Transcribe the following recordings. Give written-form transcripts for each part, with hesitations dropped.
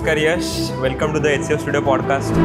नमस्कार Yash, welcome to the HCF studio podcast.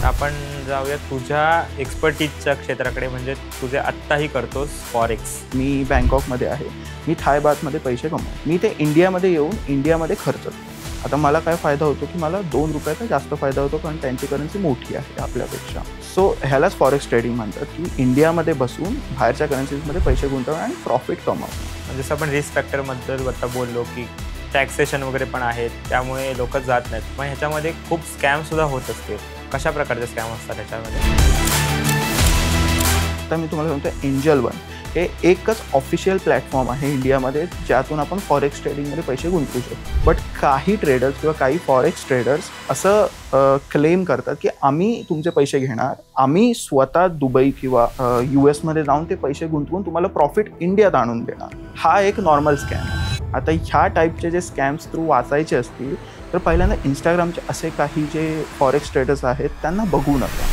आपण जाऊया तुझ्या एक्सपर्टीजच्या क्षेत्राकडे, म्हणजे तुझे आत्ताही करतोस फॉरेक्स. मी बँकॉकमध्ये आहे. मी थाय बाथमध्ये पैसे कमवतो. मी ते इंडियामध्ये येऊन इंडियामध्ये खर्च करतो. आता मला काय फायदा होतो की मला 2 रुपयाचा जास्त फायदा होतो, कारण त्यांची करन्सी मोठी आहे आपल्यापेक्षा. सो ह्यालाच फॉरेक्स ट्रेडिंग म्हणतात, की इंडियामध्ये बसून बाहेरच्या करन्सीजमध्ये पैसे गुंतवणं आणि प्रॉफिट कमावणं. जसं आपण रिस्क फॅक्टरबद्दल आता बोललो की टॅक्सेशन वगैरे पण आहेत, त्यामुळे लोक जात नाहीत. पण ह्याच्यामध्ये खूप स्कॅमसुद्धा होत असते. कशा प्रकारचे स्कॅम असतात ह्याच्यामध्ये? आता मी तुम्हाला सांगतो, एंजल वन हे एकच ऑफिशियल प्लॅटफॉर्म आहे इंडियामध्ये, ज्यातून आपण फॉरेक्स ट्रेडिंगमध्ये पैसे गुंतवू शकतो. बट काही ट्रेडर्स किंवा काही फॉरेक्स ट्रेडर्स असं क्लेम करतात की आम्ही तुमचे पैसे घेणार, आम्ही स्वतः दुबई किंवा US मध्ये जाऊन ते पैसे गुंतवून तुम्हाला प्रॉफिट इंडियात आणून देणार. हा एक नॉर्मल स्कॅम आहे. आता ह्या टाईपचे जे स्कॅम्स थ्रू वाचायचे असतील तर पहिल्यांदा इंस्टाग्रामचे असे काही जे फॉरेक्स ट्रेडर्स आहेत त्यांना बघू नका.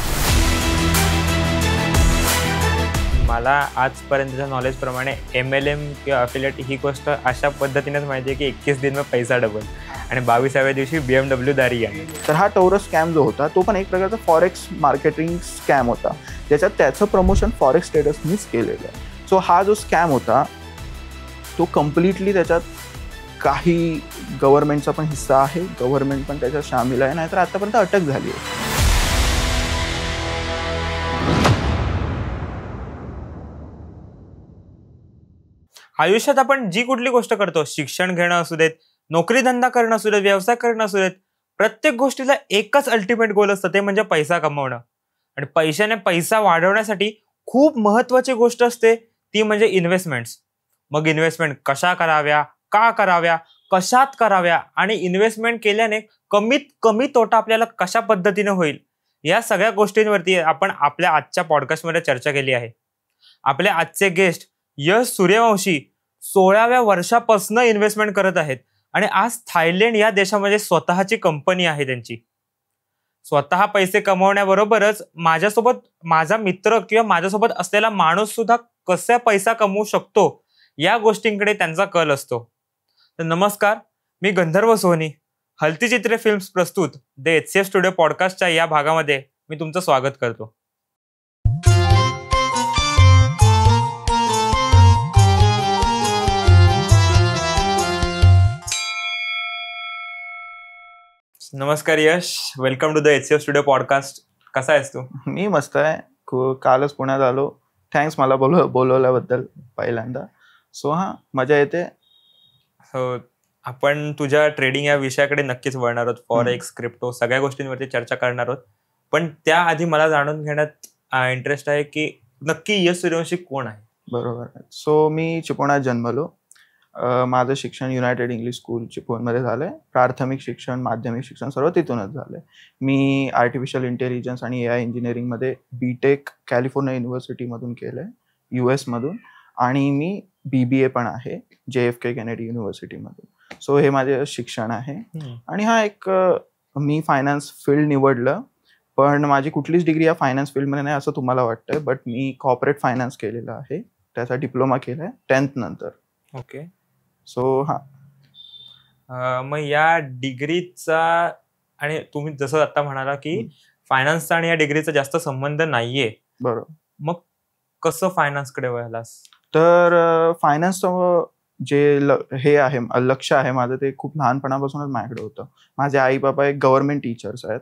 मला आजपर्यंतच्या नॉलेजप्रमाणे MLM किंवा अफिलिएट ही गोष्ट अशा पद्धतीनेच माहिती आहे की 21 दिन में पैसा डबल आणि 22व्या दिवशी BMW दारी आहे. तर हा टोरस स्कॅम जो होता तो पण एक प्रकारचा फॉरेक्स मार्केटिंग स्कॅम होता, ज्याच्यात त्याचं प्रमोशन फॉरेक्स ट्रेडर्सनीच केलेलं आहे. सो हा जो स्कॅम होता तो कम्प्लिटली त्याच्यात काही गव्हर्नमेंटचा पण हिस्सा आहे, गव्हर्नमेंट पण त्याच्यात सामील आहे, नाहीतर आतापर्यंत अटक झाली आहे. आयुष्यात आपण जी कुठली गोष्ट करतो, शिक्षण घेणं असू देत, नोकरी धंदा करणं असू देत, व्यवसाय करणं असू देत, प्रत्येक गोष्टीला एकच अल्टिमेट गोल असतं, ते म्हणजे पैसा कमवणं. आणि पैशाने पैसा वाढवण्यासाठी खूप महत्वाची गोष्ट असते, ती म्हणजे इन्व्हेस्टमेंट्स. मग इन्व्हेस्टमेंट कशा कराव्या, का कराव्या, कशात कराव्या आणि इन्व्हेस्टमेंट केल्याने कमीत कमी तोटा आपल्याला कशा पद्धतीने होईल, या सगळ्या गोष्टींवरती आपण आपल्या आजच्या पॉडकास्टमध्ये चर्चा केली आहे. आपले आजचे गेस्ट यश सूर्यवंशी 16व्या वर्षापासून इन्व्हेस्टमेंट करत आहेत आणि आज थायलंड या देशामध्ये स्वतःची कंपनी आहे त्यांची. स्वतः पैसे कमवण्याबरोबरच माझ्यासोबत माझा मित्र किंवा माझ्यासोबत असलेला माणूस सुद्धा कसा पैसा कमवू शकतो या गोष्टींकडे त्यांचा कल असतो. तर नमस्कार, मी गंधर्व सोहनी. हलती चित्रे फिल्म्स प्रस्तुत द HCF स्टुडिओ पॉडकास्टच्या या भागामध्ये मी तुमचं स्वागत करतो. नमस्कार Yash, welcome to the HCF studio podcast. कसा आहेस तू? मी मस्त आहे. कालच पुण्यात आलो. थँक्स मला बोलवल्याबद्दल पहिल्यांदा. सो हां, मजा येते. हो, आपण तुझ्या ट्रेडिंग या विषयाकडे नक्कीच वळणार आहोत. फॉरेक्स, क्रिप्टो सगळ्या गोष्टींवरती चर्चा करणार आहोत. पण त्याआधी मला जाणून घेण्यात इंटरेस्ट आहे की नक्की यश सूर्यवंशी कोण आहे? बरोबर. सो मी चिपळूणात जन्मलो. माझं शिक्षण युनायटेड इंग्लिश स्कूल चिपळूणमध्ये झालं आहे. प्राथमिक शिक्षण, माध्यमिक शिक्षण सर्व तिथूनच झालं आहे. मी आर्टिफिशियल इंटेलिजन्स आणि AI इंजिनिअरिंगमध्ये BTech कॅलिफोर्निया युनिव्हर्सिटीमधून केलं आहे, US मधून. आणि मी BBA पण आहे JFK केनेडी युनिव्हर्सिटीमधून. सो हे माझे शिक्षण आहे. आणि हा एक मी फायनान्स फील्ड निवडलं, पण माझी कुठलीच डिग्री या फायनान्स फील्डमध्ये नाही असं तुम्हाला वाटतंय. बट मी कॉर्पोरेट फायनान्स केलेलं आहे, त्याचा डिप्लोमा केला आहे 10th नंतर. ओके. सो हां, मग या डिग्रीचा आणि तुम्ही जसं आता म्हणाला की फायनान्सचा आणि या डिग्रीचा जास्त संबंध नाहीये, बरोबर. मग कसं फायनान्सकडे वळलास? तर फायनान्सचं जे हे आहे लक्ष आहे माझं, ते खूप लहानपणापासूनच माझ्याकडे होतं. माझे आई बाबा एक गव्हर्नमेंट टीचर्स आहेत.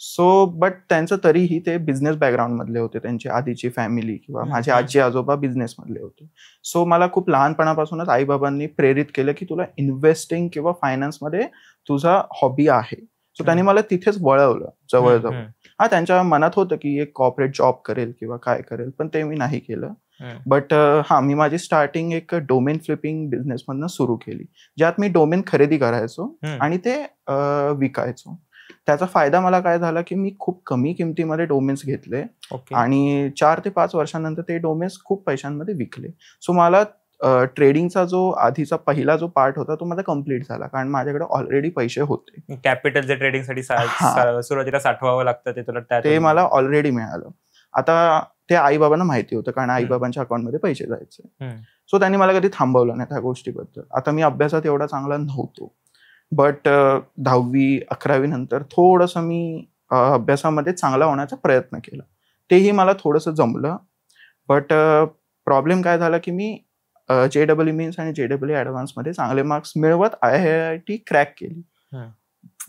सो बट त्यांचं तरीही ते बिझनेस बॅकग्राऊंडमधले होते. त्यांची आधीची फॅमिली किंवा माझे आजी आजोबा बिझनेसमधले होते. सो मला खूप लहानपणापासूनच आईबाबांनी प्रेरित केलं की तुला इन्व्हेस्टिंग किंवा फायनान्समध्ये तुझा हॉबी आहे. सो त्यांनी मला तिथेच वळवलं जवळजवळ. हा, त्यांच्या मनात होतं की एक कॉर्पोरेट जॉब करेल किंवा काय करेल, पण ते मी नाही केलं. बट हां, मी माझी स्टार्टिंग एक डोमेन फ्लिपिंग बिझनेसमधनं सुरू केली, ज्यात मी डोमेन खरेदी करायचो आणि ते विकायचो. त्याचा फायदा मला काय झाला की मी खूप कमी किमतीमध्ये डोमेन्स घेतले आणि 4 ते 5 वर्षांनंतर ते डोमेन्स खूप पैशांमध्ये विकले. सो मला ट्रेडिंगचा जो आधीचा पहिला जो पार्ट होता तो माझा कम्प्लीट झाला, कारण माझ्याकडे ऑलरेडी पैसे होते. कॅपिटल जे ट्रेडिंगसाठी सुरुवातीला साठवावं लागतं ते मला ऑलरेडी मिळालं. आता ते आई बाबांना माहिती होतं, कारण आई बाबांच्या अकाउंटमध्ये पैसे जायचे. सो त्यांनी मला कधी थांबवलं नाही त्या गोष्टीबद्दल. आता मी अभ्यासात एवढा चांगला नव्हतो, बट 10वी 11वी नंतर थोडंसं मी अभ्यासामध्ये चांगला होण्याचा प्रयत्न केला. तेही मला थोडंसं जमलं. बट प्रॉब्लेम काय झाला की मी JEE मेन्स आणि JEE ॲडव्हान्समध्ये चांगले मार्क्स मिळवत IIT क्रॅक केली.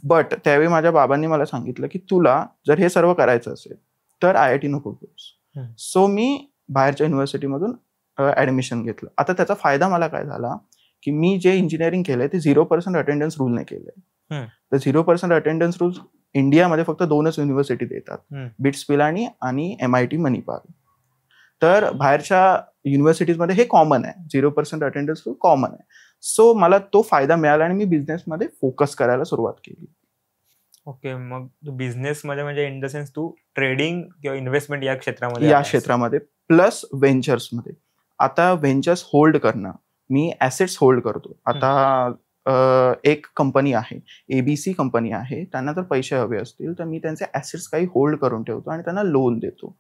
बट त्यावेळी माझ्या बाबांनी मला सांगितलं की तुला जर हे सर्व करायचं असेल तर IIT नको करूस. सो मी बाहेरच्या युनिव्हर्सिटीमधून ॲडमिशन घेतलं. आता त्याचा फायदा मला काय झाला की मी जे इंजिनिअरिंग केलंय ते 0% अटेंडन्स रूलने केलंय. तर 0% अटेंडन्स रूल इंडियामध्ये फक्त 2च युनिव्हर्सिटी देतात, बिट्स पिलानी आणि MIT मणिपाल. तर बाहेरच्या युनिव्हर्सिटीजमध्ये हे कॉमन आहे, 0% अटेंडन्स रूल कॉमन आहे. सो मला तो फायदा मिळाला आणि मी बिझनेसमध्ये फोकस करायला सुरुवात केली. ओके, मग बिझनेसमध्ये म्हणजे इन द सेन्स तू ट्रेडिंग किंवा इन्व्हेस्टमेंट या क्षेत्रामध्ये प्लस व्हेंचर्समध्ये. आता व्हेंचर्स होल्ड करणं, मी ॲसेट्स होल्ड करतो. आता एक कंपनी आहे, ABC कंपनी आहे, त्यांना जर पैसे हवे असतील तर मी त्यांचे ॲसेट्स काही होल्ड करून ठेवतो आणि त्यांना लोन देतो.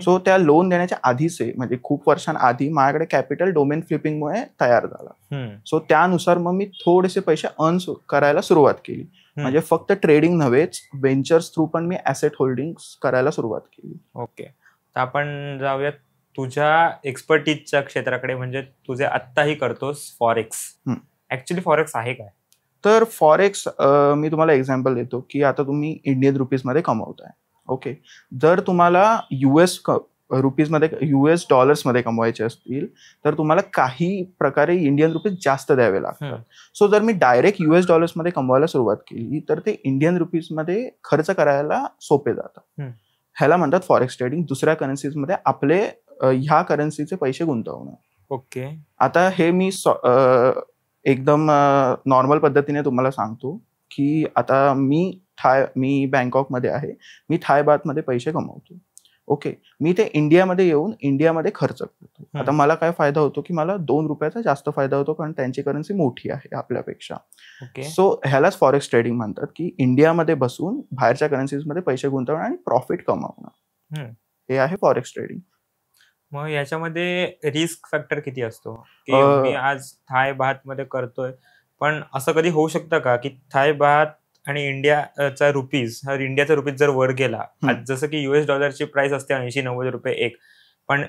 सो त्या लोन देण्याच्या आधीचे म्हणजे खूप वर्षांआधी माझ्याकडे कॅपिटल डोमेन फ्लिपिंगमुळे तयार झाला. सो त्यानुसार मग मी थोडेसे पैसे अर्न करायला सुरुवात केली. म्हणजे फक्त ट्रेडिंग नव्हेच, व्हेंचर्स थ्रू पण मी ॲसेट होल्डिंग करायला सुरुवात केली. ओके, तर आपण जाऊयात तुझ्या एक्सपर्टीजच्या क्षेत्राकडे, म्हणजे तुझे आत्ताही करतोस फॉरेक्स. ऍक्च्युली फॉरेक्स आहे काय? तर फॉरेक्स मी तुम्हाला एक्झाम्पल देतो की आता तुम्ही इंडियन रुपीजमध्ये कमवताय. ओके, जर तुम्हाला US डॉलर्समध्ये कमवायचे असतील तर तुम्हाला काही प्रकारे इंडियन रुपीज जास्त द्यावे लागतात. सो जर मी डायरेक्ट US डॉलर्समध्ये कमवायला सुरुवात केली तर ते इंडियन रुपीजमध्ये खर्च करायला सोपे जातात. ह्याला म्हणतात फॉरेक्स ट्रेडिंग. दुसऱ्या करन्सीजमध्ये आपले ह्या करन्सीचे पैसे गुंतवणं. ओके, आता हे मी एकदम नॉर्मल पद्धतीने तुम्हाला सांगतो की आता मी बँकॉकमध्ये आहे, मी थाय बातमध्ये पैसे कमवतो. ओके, मी ते इंडियामध्ये येऊन इंडियामध्ये खर्च करतो. आता मला काय फायदा होतो की मला ₹2 जास्त फायदा होतो, कारण त्यांची करन्सी मोठी आहे आपल्यापेक्षा. सो ह्यालाच फॉरेक्स ट्रेडिंग म्हणतात की इंडियामध्ये बसून बाहेरच्या करन्सीजमध्ये पैसे गुंतवणं आणि प्रॉफिट कमावणं, हे आहे फॉरेक्स ट्रेडिंग. मग याच्यामध्ये रिस्क फॅक्टर किती असतो? की मी आज थाय बात मध्ये करतोय, पण असं कधी होऊ शकतं का की थाय बात आणि इंडियाचा रुपीज जर वर गेला, जसं की US डॉलरची प्राइस असते 80-90 रुपये एक, पण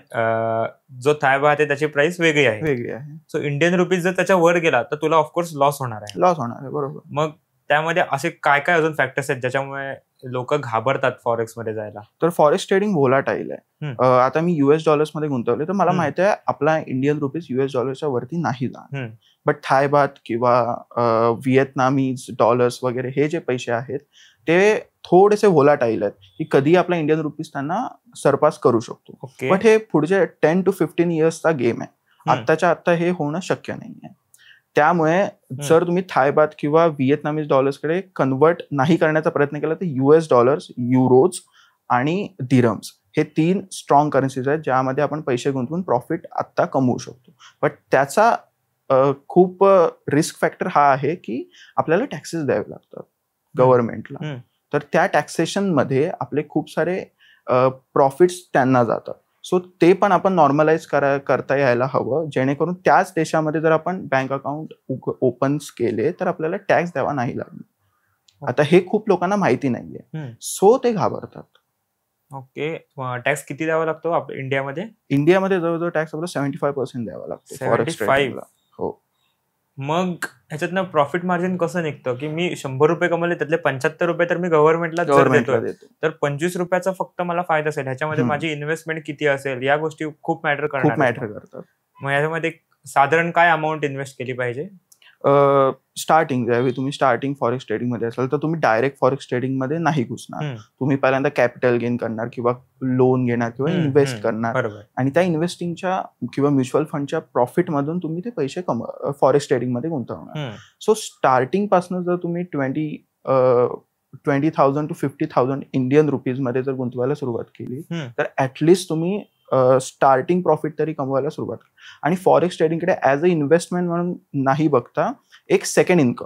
जो थाय बात आहे त्याची प्राइस वेगळी आहे. सो इंडियन रुपीज जर त्याच्या वर गेला तर तुला ऑफकोर्स लॉस होणार आहे. बरोबर. मग त्यामध्ये असे काय काय अजून फॅक्टर्स आहेत ज्याच्यामुळे लोक घाबरतात फॉरेक्स मध्ये जायला? तर फॉरेक्स ट्रेडिंग व्होलाटाईल आहे. आता मी US डॉलर्समध्ये गुंतवले तर मला माहिती आहे आपला इंडियन रुपीज US डॉलरच्या वरती नाही जाणार. बट थाय बात किंवा व्हिएतनामीज डॉलर्स वगैरे हे जे पैसे आहेत ते थोडेसे व्होलाटाईल आहेत की कधी आपला इंडियन रुपीज त्यांना सरपास करू शकतो. बट हे पुढचे 10 to 15 इयर्सचा गेम आहे. आत्ताच्या आत्ता हे होणं शक्य नाही आहे. त्यामुळे जर तुम्ही थाय बात किंवा व्हिएतनामीज डॉलर्सकडे कन्वर्ट नाही करण्याचा प्रयत्न केला तर US डॉलर्स, युरोज आणि दिरम्स हे 3 स्ट्रॉंग करन्सीज आहेत ज्यामध्ये आपण पैसे गुंतवून प्रॉफिट आत्ता कमवू शकतो. बट त्याचा खूप रिस्क फॅक्टर हा आहे की आपल्याला टॅक्सेस द्यावे लागतात गव्हर्नमेंटला. तर त्या टॅक्सेशनमध्ये आपले खूप सारे प्रॉफिट्स त्यांना जातात. सो ते पण आपण नॉर्मलाइज करता यायला हवं, जेणेकरून त्याच देशामध्ये जर आपण बँक अकाउंट ओपन केले तर आपल्याला टॅक्स द्यावा नाही लागणार. आता हे खूप लोकांना माहिती नाहीये, सो ते घाबरतात. ओके, टॅक्स किती द्यावा लागतो इंडियामध्ये? इंडियामध्ये जवळजवळ टॅक्स आपला 75% द्यावा लागतो. 75? हो. मग ह्याच्यातनं प्रॉफिट मार्जिन कसं निघतं की मी ₹100 कमवले त्यातले ₹75 तर मी गव्हर्नमेंटला देतो, तर ₹25 फक्त मला फायदा असेल. ह्याच्यामध्ये माझी इन्व्हेस्टमेंट किती असेल या गोष्टी खूप मॅटर करतात. मग याच्यामध्ये साधारण काय अमाऊंट इन्व्हेस्ट केली पाहिजे? स्टार्टिंग ज्यावेळी तुम्ही स्टार्टिंग फॉरेक्स ट्रेडिंग मध्ये असाल तर तुम्ही डायरेक्ट फॉरेक्स ट्रेडिंग मध्ये नाही घुसणार. तुम्ही पहिल्यांदा कॅपिटल गेन करणार किंवा लोन घेणार किंवा इन्व्हेस्ट करणार आणि त्या इन्व्हेस्टिंगच्या किंवा म्युच्युअल फंडच्या प्रॉफिट मधून तुम्ही ते पैसे फॉरेक्स ट्रेडिंग मध्ये गुंतवणार. सो स्टार्टिंग पासून जर तुम्ही 20,000 to 50,000 इंडियन रुपीज मध्ये जर गुंतवायला सुरुवात केली तर ऍटलिस्ट तुम्ही स्टार्टिंग प्रॉफिट तरी कमवायला सुरुवात. आणि फॉरेक्स ट्रेडिंगकडे ऍज अ इन्व्हेस्टमेंट म्हणून नाही बघता एक सेकंड इन्कम.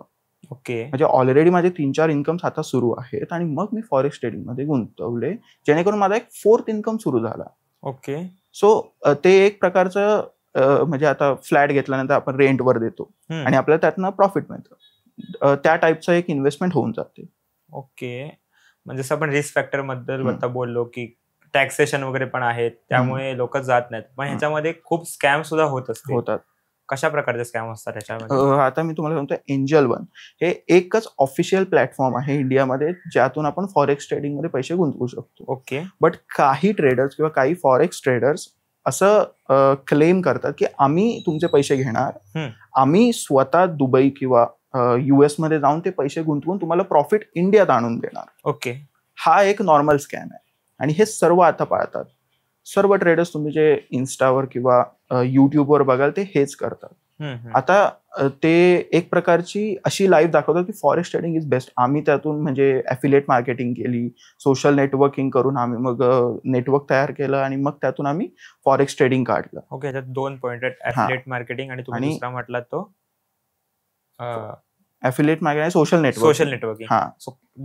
ओके, म्हणजे ऑलरेडी माझे 3-4 इन्कम्स आता सुरू आहेत आणि मग मी फॉरेक्स ट्रेडिंग मध्ये गुंतवले, जेणेकरून माझा एक 4th इन्कम सुरू झाला. ओके, सो ते एक प्रकारचं म्हणजे आता फ्लॅट घेतल्यानंतर आपण रेंटवर देतो आणि आपल्याला त्यातनं प्रॉफिट मिळतं. त्या टाईपचं एक इन्व्हेस्टमेंट होऊन जाते. ओके. म्हणजे जसं आपण रिस्क फॅक्टर बद्दल आता बोललो की टॅक्सेशन वगैरे पण आहेत, त्यामुळे लोक जात नाहीत. पण ह्याच्यामध्ये खूप स्कॅम सुद्धा होतात. कशा प्रकारचे स्कॅम असतात त्याच्यामध्ये? आता मी तुम्हाला सांगतो, एंजल वन हे एकच ऑफिशियल प्लॅटफॉर्म आहे इंडियामध्ये ज्यातून आपण फॉरेक्स ट्रेडिंग मध्ये पैसे गुंतवू शकतो. ओके. बट काही ट्रेडर्स किंवा काही फॉरेक्स ट्रेडर्स असं क्लेम करतात की आम्ही तुमचे पैसे घेणार, आम्ही स्वतः दुबई किंवा US मध्ये जाऊन ते पैसे गुंतवून तुम्हाला प्रॉफिट इंडियात आणून देणार. ओके. हा एक नॉर्मल स्कॅम आहे आणि हे सर्व आता पाळतात. सर्व ट्रेडर्स तुम्ही जे इन्स्टावर किंवा युट्यूबवर बघाल ते हेच करतात. आता ते एक प्रकारची अशी लाईफ दाखवतात की फॉरेक्स ट्रेडिंग इज बेस्ट. आम्ही त्यातून म्हणजे ॲफिलिएट मार्केटिंग केली, सोशल नेटवर्किंग करून आम्ही मग नेटवर्क तयार केलं आणि मग त्यातून आम्ही फॉरेक्स ट्रेडिंग काढलं. ओके. त्यात 2 पॉइंट आहेत, ॲफिलिएट मार्केटिंग आणि तुम्ही दुसरा म्हटलात तो ॲफिलिएट मार्केटिंग आणि सोशल नेटवर्किंग. हा.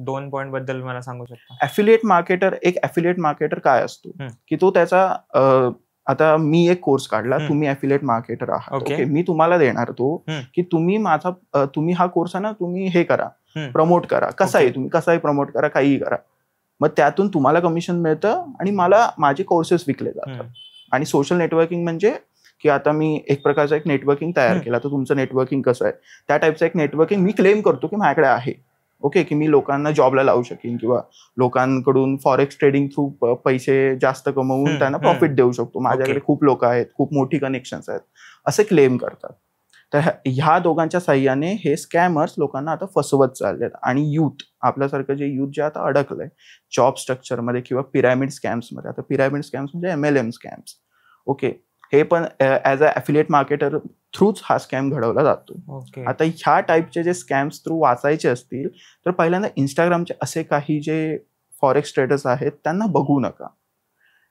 2 पॉइंट बद्दल मला सांगू शकता? ॲफिलिएट मार्केटर काय असतो की तो त्याचा आता मी एक कोर्स काढला, तुम्ही ॲफिलिएट मार्केटर आहात. ओके. मी तुम्हाला देणार तो की तुम्ही हा कोर्स आहे ना, तुम्ही हे करा, प्रमोट करा, तुम्ही कसाही प्रमोट करा, काहीही करा. मग त्यातून तुम्हाला कमिशन मिळतं आणि मला माझे कोर्सेस विकले जातात. आणि सोशल नेटवर्किंग म्हणजे की आता मी एक प्रकारचा एक नेटवर्किंग तयार केला, तर तुमचं नेटवर्किंग कसं आहे त्या टाईपचं एक नेटवर्किंग मी क्लेम करतो की माझ्याकडे आहे. ओके. की मी लोकांना जॉबला लावू शकेन किंवा लोकांकडून फॉरेक्स ट्रेडिंग थ्रू पैसे जास्त कमवून त्यांना प्रॉफिट देऊ शकतो. माझ्याकडे खूप लोक आहेत, खूप मोठी कनेक्शन्स आहेत, असे क्लेम करतात. तर ह्या दोघांच्या साह्याने हे स्कॅमर्स लोकांना आता फसवत चाललेत. आणि युथ, आपल्यासारखं जे युथ जे आता अडकलंय जॉब स्ट्रक्चरमध्ये किंवा पिरॅमिड स्कॅम्समध्ये. आता पिरॅमिड स्कॅम्स म्हणजे MLM स्कॅम्स. ओके. हे पण ॲज अ ॲफिलिएट मार्केटर थ्रूच हा स्कॅम घडवला जातो. आता ह्या टाईपचे जे स्कॅम्स थ्रू वाचायचे असतील तर पहिल्यांदा इंस्टाग्रामचे असे काही जे फॉरेक्स ट्रेडर्स आहेत त्यांना बघू नका.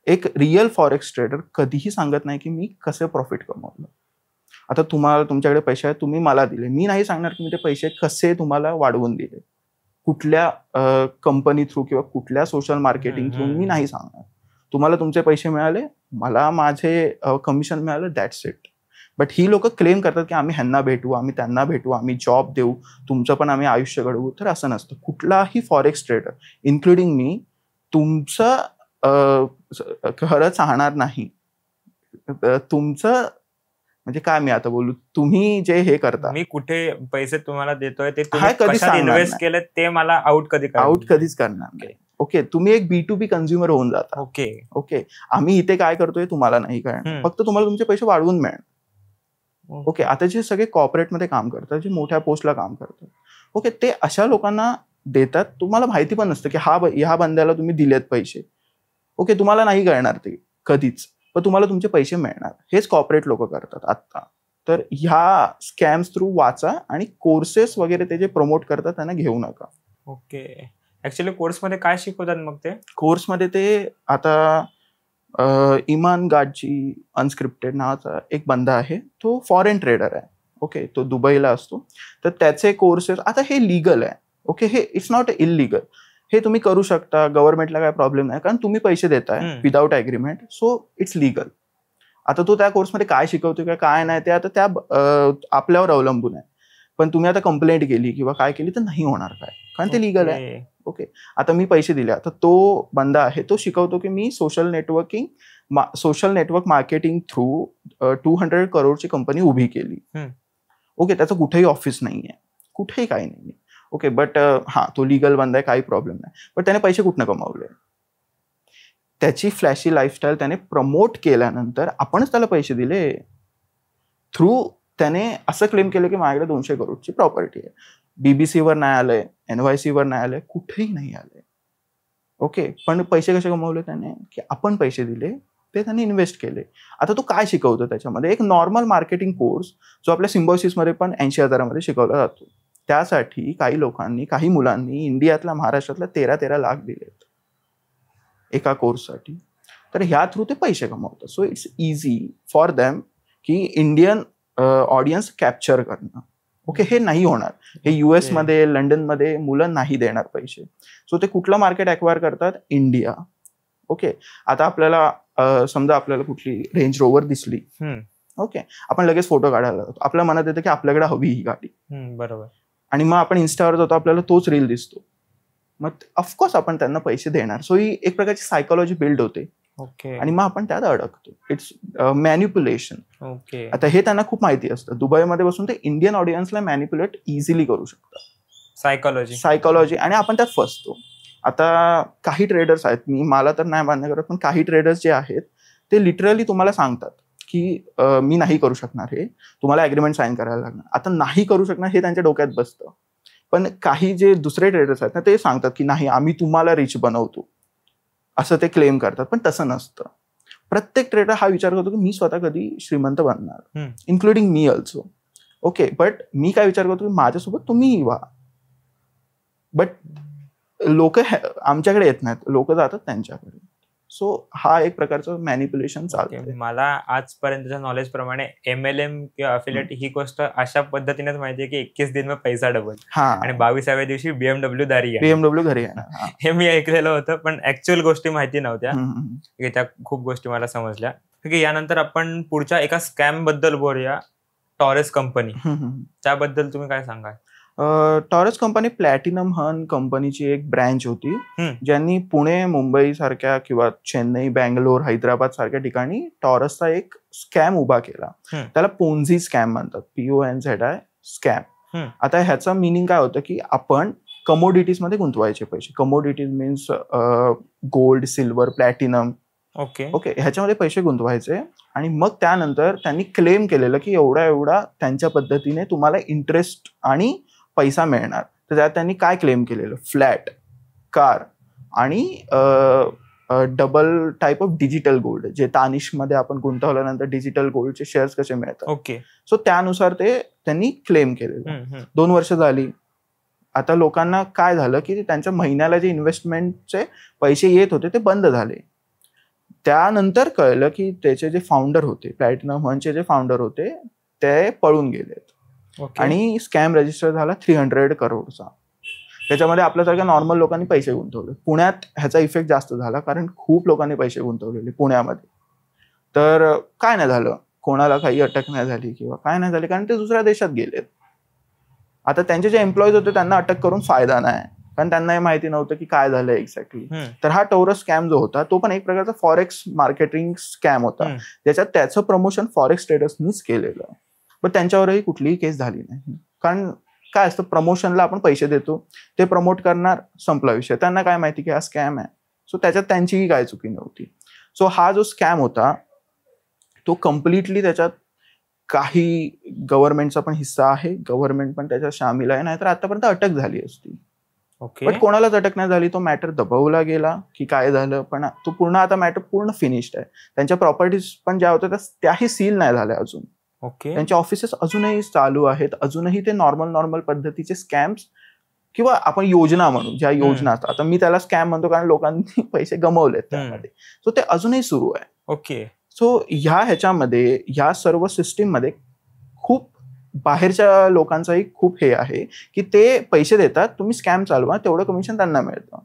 एक रिअल फॉरेक्स ट्रेडर कधीही सांगत नाही की मी कसे प्रॉफिट कमवलं. आता तुमच्याकडे पैसे आहेत, तुम्ही मला दिले, मी नाही सांगणार की मी ते पैसे कसे तुम्हाला वाढवून दिले, कुठल्या कंपनी थ्रू किंवा कुठल्या सोशल मार्केटिंग थ्रू मी नाही सांगणार. तुम्हाला तुमचे पैसे मिळाले, मला माझे कमिशन मिळालं, दॅट्स इट. बट ही लोक क्लेम करतात की आम्ही ह्यांना भेटू, आम्ही त्यांना भेटू, आम्ही जॉब देऊ, तुमचं पण आम्ही आयुष्य घडवू. तर असं नसतं. कुठलाही फॉरेक्स ट्रेडर इन्क्लुडिंग मी तुमचं खरं चाहणार नाही. तुमचं म्हणजे काय मी आता बोलू, तुम्ही जे हे करता, मी कुठे पैसे तुम्हाला देतोय ते कधी इन्व्हेस्ट केलं ते मला आउट कधीच करणार नाही. ओके. तुम्ही एक B2B कन्झ्युमर होऊन जाता. ओके. आम्ही इथे काय करतोय तुम्हाला नाही कळणार, फक्त तुम्हाला तुमचे पैसे वाढवून मिळणार. ओके. आता जे सगळे कॉर्पोरेटमध्ये काम करतात, जे मोठ्या पोस्टला काम करतात, ओके, ते अशा लोकांना देतात. तुम्हाला माहिती पण नसतं की ह्या बंद्याला तुम्ही दिलेत पैसे. ओके. तुम्हाला नाही कळणार ते कधीच, पण तुम्हाला तुमचे पैसे मिळणार. हेच कॉर्पोरेट लोक करतात आता. तर ह्या स्कॅम्स थ्रू वाचा आणि कोर्सेस वगैरे ते जे प्रमोट करतात त्यांना घेऊ नका. ओके. ऍक्च्युअली कोर्समध्ये काय शिकवतात मग ते? कोर्समध्ये ते आता इमान गाडजी अनस्क्रिप्टेड नावाचा एक बंदा आहे, तो फॉरेन ट्रेडर आहे. ओके. तो दुबईला असतो. तर त्याचे कोर्सेस आता हे लिगल आहे. ओके. हे इट्स नॉट इलिगल. हे तुम्ही करू शकता, गव्हर्नमेंटला काय प्रॉब्लेम नाही, कारण तुम्ही पैसे देताय without agreement, so it's legal. आता तो त्या कोर्समध्ये काय शिकवतो किंवा काय नाही ते आता त्या आपल्यावर अवलंबून आहे. पण तुम्ही आता कंप्लेंट केली किंवा काय केली तर नाही होणार काय, कारण ते लिगल आहे. ओके. आता मी पैसे दिले, आता तो बंदा आहे तो शिकवतो की मी सोशल नेटवर्क मार्केटिंग थ्रू 200 करोडची कंपनी उभी केली. ओके. त्याचं कुठेही ऑफिस नाहीये, कुठेही काही नाहीये. ओके. बट तो लिगल बंदा आहे, काही प्रॉब्लेम नाही. पण त्याने पैसे कुठनं कमावले? त्याची फ्लॅशी लाईफस्टाईल त्याने प्रमोट केल्यानंतर आपणच त्याला पैसे दिले. थ्रू त्याने असं क्लेम केलं की माझ्याकडे 200 करोडची प्रॉपर्टी आहे. BBC-वर नाही आलंय, NYC-वर नाही आलंय, कुठेही नाही आलंय. ओके. पण पैसे कसे कमवले त्याने? की आपण पैसे दिले, ते त्यांनी इन्व्हेस्ट केले. आता तो काय शिकवतो त्याच्यामध्ये? एक नॉर्मल मार्केटिंग कोर्स जो आपल्या सिम्बॉसिसमध्ये पण 80,000 शिकवला जातो. त्यासाठी काही लोकांनी, काही मुलांनी इंडियातल्या, महाराष्ट्रातल्या 13 लाख दिलेत एका कोर्ससाठी. तर ह्या थ्रू ते पैसे कमवतात. So it's easy for them की इंडियन ऑडियन्स कॅप्चर करणं. ओके. हे नाही होणार. हे US मध्ये, लंडनमध्ये मुलं नाही देणार पैसे. सो ते कुठलं मार्केट ॲक्वायर करतात? इंडिया. ओके. आता आपल्याला समजा आपल्याला कुठली रेंज रोवर दिसली, ओके, आपण लगेच फोटो काढायला जातो, आपल्या मनात येतं की आपल्याकडे हवी ही गाडी, बरोबर. आणि मग आपण इन्स्टावर जातो, आपल्याला तोच रील दिसतो, मग ऑफकोर्स आपण त्यांना पैसे देणार. सो ही एक प्रकारची सायकोलॉजी बिल्ड होते ओके. आणि मग आपण त्यात अडकतो. It's manipulation. ओके. आता हे त्यांना खूप माहिती असतं. दुबईमध्ये बसून ते इंडियन ऑडियन्सला मॅन्युप्युलेट इझिली करू शकतात. सायकोलॉजी, आणि आपण त्यात फसतो. आता काही ट्रेडर्स आहेत, मला तर नाही मान्य करत, पण काही ट्रेडर्स जे आहेत ते लिटरली तुम्हाला सांगतात की मी नाही करू शकणार, हे तुम्हाला ॲग्रीमेंट साईन करायला लागणार. आता नाही करू शकणार हे त्यांच्या डोक्यात बसतं, पण काही जे दुसरे ट्रेडर्स आहेत ना ते सांगतात की नाही, आम्ही तुम्हाला रिच बनवतो, असं ते क्लेम करतात. पण तसं नसतं. प्रत्येक ट्रेडर हा विचार करतो की मी स्वतः कधी श्रीमंत बनणार, इन्क्लुडिंग मी ऑल्सो. ओके, बट मी काय विचार करतो की माझ्यासोबत तुम्हीही व्हा. बट लोक आमच्याकडे येत नाहीत, लोक जातात त्यांच्याकडे. सो हा एक प्रकारचं मॅनिप्युलेशन चालतं. मला आजपर्यंतच्या नॉलेज प्रमाणे MLM किंवा अफिलिएट ही गोष्ट अशा पद्धतीनेच माहितीये की 21 दिन में पैसा डबल, आणि 22व्या दिवशी BMW घरी येणार. हे मी ऐकलेलं होतं, पण ऍक्च्युअल गोष्टी माहिती नव्हत्या. त्या खूप गोष्टी मला समजल्या. यानंतर आपण पुढच्या एका स्कॅम बद्दल बोलूया, टॉरेस कंपनी. त्याबद्दल तुम्ही काय सांगाल? टॉरेस कंपनी प्लॅटिनम हन कंपनीची एक ब्रँच होती, ज्यांनी पुणे, मुंबई सारख्या किंवा चेन्नई, बँगलोर, हैदराबाद सारख्या ठिकाणी टॉरसचा एक स्कॅम उभा केला. त्याला पोन्झी स्कॅम म्हणतात, PONZI स्कॅम. आता ह्याचं मिनिंग काय होतं की आपण कमोडिटीज मध्ये गुंतवायचे पैसे. Commodities means gold, silver, platinum. Okay, ह्याच्यामध्ये पैसे गुंतवायचे, आणि मग त्यानंतर त्यांनी क्लेम केलेलं की एवढा त्यांच्या पद्धतीने तुम्हाला इंटरेस्ट आणि पैसा मिळणार. तर त्यात त्यांनी काय क्लेम केलेलं, फ्लॅट, कार आणि double type of digital gold, जे तानिशमध्ये आपण गुंतवल्यानंतर डिजिटल गोल्डचे शेअर्स कसे मिळतात. ओके, सो त्यानुसार ते त्यांनी क्लेम केलेलं. 2 वर्ष झाली. आता लोकांना काय झालं की त्यांच्या महिन्याला जे इन्व्हेस्टमेंटचे पैसे येत होते ते बंद झाले. त्यानंतर कळलं की त्याचे जे फाउंडर होते, प्लॅटिनम हनचे जे फाउंडर होते, ते पळून गेलेत. आणि स्कॅम रजिस्टर झाला 300 करोडचा. त्याच्यामध्ये आपल्यासारख्या नॉर्मल लोकांनी पैसे गुंतवले. पुण्यात ह्याचा इफेक्ट जास्त झाला, कारण खूप लोकांनी पैसे गुंतवलेले पुण्यामध्ये. तर काय नाही झालं, कोणाला काही अटक नाही झाली किंवा काय नाही झाली, कारण ते दुसऱ्या देशात गेलेत. आता त्यांचे जे एम्प्लॉईज होते त्यांना अटक करून फायदा नाही, कारण त्यांना हे माहिती नव्हतं की काय झालं एक्झॅक्टली. तर हा टॉरस स्कॅम जो होता तो पण एक प्रकारचा फॉरेक्स मार्केटिंग स्कॅम होता, ज्याच्यात त्याचं प्रमोशन फॉरेक्स ट्रेडर्सनीच केलेलं. पण त्यांच्यावरही कुठलीही केस झाली नाही, कारण काय असतं, प्रमोशनला आपण पैसे देतो, ते प्रमोट करणार, संपला विषय. त्यांना काय माहिती की हा स्कॅम आहे. सो त्याच्यात त्यांचीही काय चुकी नव्हती. सो हा जो स्कॅम होता तो कम्प्लिटली, त्याच्यात काही गव्हर्नमेंटचा पण हिस्सा आहे, गव्हर्नमेंट पण त्याच्यात सामील आहे, नाहीतर आतापर्यंत अटक झाली असती. पण कोणालाच अटक नाही झाली. तो मॅटर दबवला गेला की काय झालं, पण तो पूर्ण आता मॅटर पूर्ण फिनिश्ड आहे. त्यांच्या प्रॉपर्टीज पण ज्या होत्या त्याही सील नाही झाल्या अजून. त्यांचे ऑफिसेस अजूनही चालू आहेत. अजूनही ते नॉर्मल पद्धतीचे स्कॅम्स किंवा आपण योजना म्हणू, ज्या योजना असतात, आता मी त्याला स्कॅम म्हणतो कारण लोकांनी पैसे गमावलेत त्यामध्ये. सो ते अजूनही सुरू आहे. ओके. सो ह्याच्यामध्ये, ह्या सर्व सिस्टीम मध्ये खूप बाहेरच्या लोकांचाही खूप हे आहे की ते पैसे देतात, तुम्ही स्कॅम चालवा, तेवढं कमिशन त्यांना मिळतं.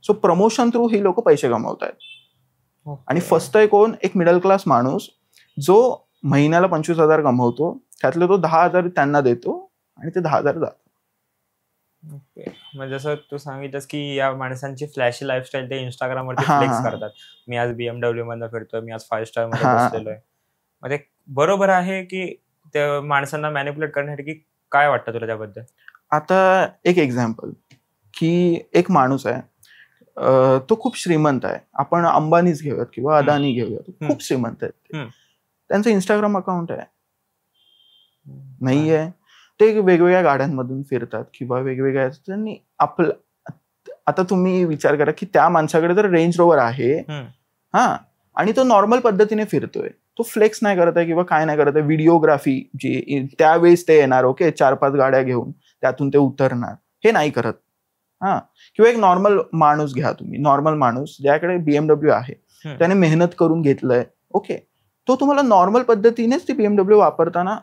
सो प्रमोशन थ्रू ही लोक पैसे कमवत आहेत. आणि फर्स्ट आहे कोण, एक मिडल क्लास माणूस जो महिन्याला 25,000 कमवतो, त्यातले तो 10,000 त्यांना देतो आणि ते 10,000 जातात. ओके, म्हणजे जसं तू सांगितलंस की या माणसांची फ्लॅशी लाईफस्टाईल ते इंस्टाग्रामवरती फ्लेक्स करतात. मी आज BMW मध्ये फिरतोय, मी आज 5 स्टार मध्ये बसलेलोय. म्हणजे बरोबर आहे की त्या माणसांना मॅनिप्युलेट करण्यासाठी, काय वाटतं तुला त्याबद्दल? आता एक एक्झाम्पल, की एक माणूस आहे, तो खूप श्रीमंत आहे. आपण अंबानीच घेऊयात किंवा अदानी घेऊयात, खूप श्रीमंत आहेत. त्यांचं इंस्टाग्राम अकाउंट आहे नाहीये. ते वेगवेगळ्या गाड्यांमधून फिरतात किंवा वेगवेगळ्या, त्यांनी आपलं, आता तुम्ही विचार करा की त्या माणसाकडे जर रेंज रोवर आहे आणि तो नॉर्मल पद्धतीने फिरतोय, तो फ्लेक्स नाही करत आहे किंवा काय नाही करत आहे, व्हिडिओग्राफी जी त्यावेळेस ते येणार, ओके, 4-5 गाड्या घेऊन त्यातून ते उतरणार, हे नाही करत. किंवा एक नॉर्मल माणूस घ्या तुम्ही, नॉर्मल माणूस ज्याकडे BMW आहे, त्याने मेहनत करून घेतलंय, ओके, तो तुम्हाला नॉर्मल पद्धतीनेच ती BMW वापरताना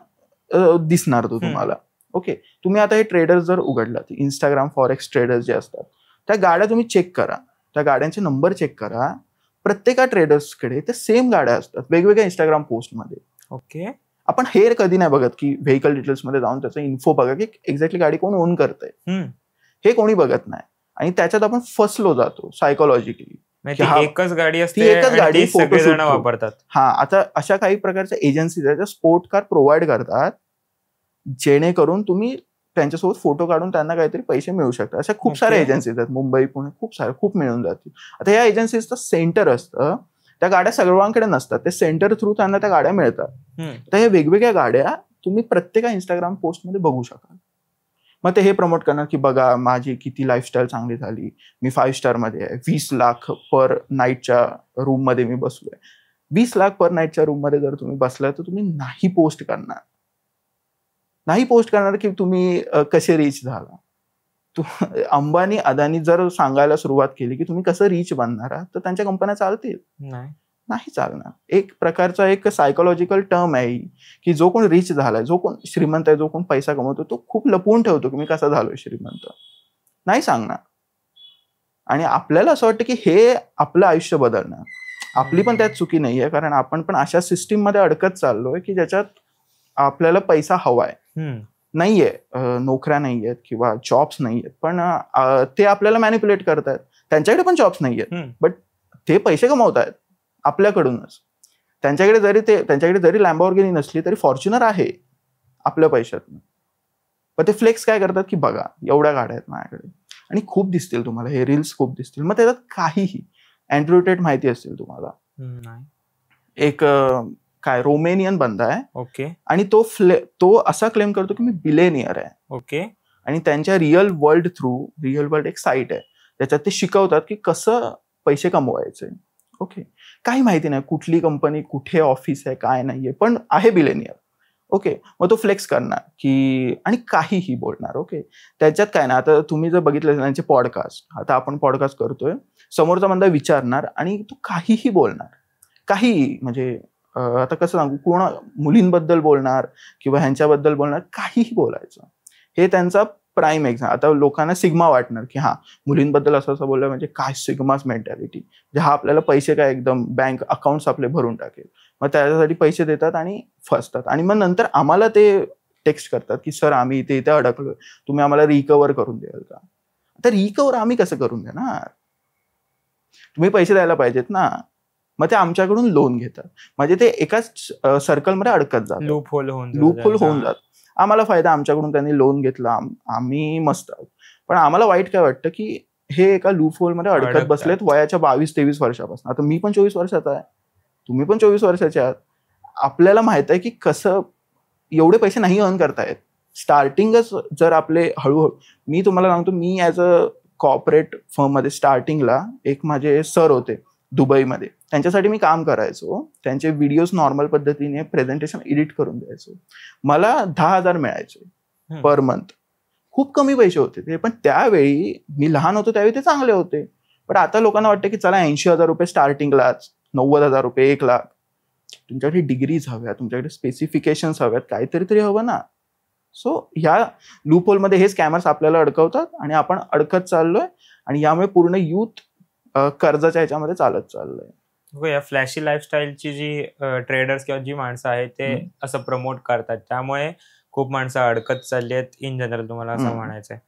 दिसणार तो तुम्हाला. ओके, तुम्ही आता हे ट्रेडर्स जर उघडलात, इंस्टाग्राम फॉरेक्स ट्रेडर्स जे असतात, त्या गाड्या तुम्ही चेक करा, त्या गाड्यांचे नंबर चेक करा. प्रत्येका ट्रेडर्सकडे ते सेम गाड्या असतात वेगवेगळ्या इंस्टाग्राम पोस्टमध्ये. ओके. आपण हे कधी नाही बघत की व्हेकल डिटेल्स मध्ये जाऊन त्याचा इन्फो बघा की एक्झॅक्टली गाडी कोण ओन करतंय, हे कोणी बघत नाही. आणि त्याच्यात आपण फसलो जातो सायकोलॉजिकली. एकच गाडी ती असते एकच गाडी आणि सगळेजण फोटोशूट वापरतात. हा, आता अशा काही प्रकारच्या एजन्सीज आहेत ज्या स्पोर्ट कार प्रोव्हाइड करतात, जेणेकरून तुम्ही त्यांच्यासोबत फोटो काढून त्यांना काहीतरी पैसे मिळू शकतात. अशा खूप साऱ्या एजन्सीज आहेत, मुंबई पुणे खूप मिळून जातील. आता या एजन्सीजचं सेंटर असतं, त्या गाड्या सर्वांकडे नसतात, ते सेंटर थ्रू त्यांना त्या गाड्या मिळतात. तर हे वेगवेगळ्या गाड्या तुम्ही प्रत्येक इंस्टाग्राम पोस्ट मध्ये बघू शकाल. मग ते हे प्रमोट करणार की बघा माझी किती लाईफस्टाईल चांगली झाली, मी 5 स्टार मध्ये आहे, 20 लाख पर नाईटच्या रूम मध्ये मी बसलोय. 20 लाख पर नाईटच्या रूम मध्ये जर तुम्ही बसलाय तर तुम्ही नाही पोस्ट करणार की तुम्ही कसे रीच झाला. अंबानी अदानी जर सांगायला सुरुवात केली की तुम्ही कसं रीच बनणार आहात, तर त्यांच्या कंपन्या चालतील? नाही चालणार. एक प्रकारचा एक सायकोलॉजिकल टर्म आहे की जो कोण रिच झालाय, जो कोण श्रीमंत आहे, जो कोण पैसा कमवतो, तो खूप लपवून ठेवतो की मी कसा झालोय श्रीमंत, नाही सांगणार. आणि आपल्याला असं वाटतं की हे आपलं आयुष्य बदलणार. आपली पण त्यात चुकी नाहीये, कारण आपण पण अशा सिस्टीम मध्ये अडकत चाललोय की ज्याच्यात आपल्याला पैसा हवाय. नाहीये, नोकऱ्या नाहीयेत किंवा जॉब्स नाहीयेत, पण ते आपल्याला मॅनिप्युलेट करतायत. त्यांच्याकडे पण जॉब्स नाहीयेत, बट ते पैसे कमवतायत आपल्याकडूनच. त्यांच्याकडे जरी लॅम्बोर्गिनी नसली तरी फॉर्च्युनर आहे आपल्या पैशातून. पण ते फ्लेक्स काय करतात की बघा एवढ्या गाड्या आहेत माझ्याकडे, आणि खूप दिसतील तुम्हाला हे रील्स, खूप दिसतील. मग त्याच्यात काहीही अँड्रॉइड टेट माहिती असतील तुम्हाला, एक काय रोमेनियन बंदा आहे. ओके. आणि तो असा क्लेम करतो की मी बिलेनियर आहे. ओके. आणि त्यांच्या रिअल वर्ल्ड एक साईट आहे, त्याच्यात ते शिकवतात की कसं पैसे कमवायचे. ओके. काही माहिती नाही कुठली कंपनी, कुठे ऑफिस आहे, काय नाहीये, पण आहे बिलेनियर. ओके. मग तो फ्लेक्स करणार की आणि काहीही बोलणार. ओके. त्याच्यात काय ना, आता तुम्ही जर बघितलं त्यांचे पॉडकास्ट, आता आपण पॉडकास्ट करतोय, समोरचा बंदा विचारणार आणि तो काहीही बोलणार. काही म्हणजे आता कसं सांगू, कोण मुलींबद्दल बोलणार किंवा ह्यांच्याबद्दल बोलणार, काहीही बोलायचं. हे त्यांचा प्राईम एक्झाम्पल. आता लोकांना सिग्मा वाटणार की हा मुलींबद्दल असं बोललं म्हणजे काय सिग्माच मेंटॅलिटी, हा आपल्याला पैसे काय एकदम बँक अकाउंट्स आपले भरून टाकेल. मग त्याच्यासाठी पैसे देतात आणि फसतात. आणि मग नंतर आम्हाला ते टेक्स्ट करतात की सर आम्ही इथे अडकलोय, तुम्ही आम्हाला रिकवर करून द्याल का. आता रिकवर आम्ही कसं करून देणार, तुम्ही पैसे द्यायला पाहिजेत ना. मग ते आमच्याकडून लोन घेतात, म्हणजे ते एकाच सर्कलमध्ये अडकत जातात, लूप होल होऊन जात. आम्हाला फायदा, आमच्याकडून त्यांनी लोन घेतला, आम्ही मस्त आहोत. पण आम्हाला वाईट काय वाटतं की हे एका लूप होल मध्ये अडकत बसलेत वयाच्या 22-23 वर्षापासून. आता मी पण 24 वर्षाचा आहे, तुम्ही पण 24 वर्षाचे आहात. आपल्याला माहित आहे की कसं एवढे पैसे नाही अर्न करतायत. स्टार्टिंगच जर आपले हळूहळू, मी तुम्हाला सांगतो, मी ऍज अ कॉर्पोरेट फर्म मध्ये स्टार्टिंगला एक माझे सर होते दुबईमध्ये, त्यांच्यासाठी मी काम करायचो. त्यांचे व्हिडिओज नॉर्मल पद्धतीने प्रेझेंटेशन एडिट करून द्यायचो. मला 10,000 मिळायचे पर मंथ. खूप कमी पैसे होते ते, पण त्यावेळी मी लहान होतो त्यावेळी ते चांगले होते. पण आता लोकांना वाटतं की चला 80,000 रुपये स्टार्टिंगलाच, 90,000 रुपये, 1 लाख. तुमच्याकडे डिग्रीज हव्या, तुमच्याकडे स्पेसिफिकेशन्स हव्यात, काहीतरी तरी हवं ना. सो ह्या लूप होलमध्ये हे स्कॅमर्स आपल्याला अडकवतात आणि आपण अडकत चाललोय. आणि यामुळे पूर्ण युथ कर्जाच्या ह्याच्यामध्ये चालत चाललंय. या फ्लॅशी लाईफस्टाईलची जी ट्रेडर्स किंवा जी माणसं आहेत ते असं प्रमोट करतात, त्यामुळे खूप माणसं अडकत चालली आहेत इन जनरल, तुम्हाला असं म्हणायचंय.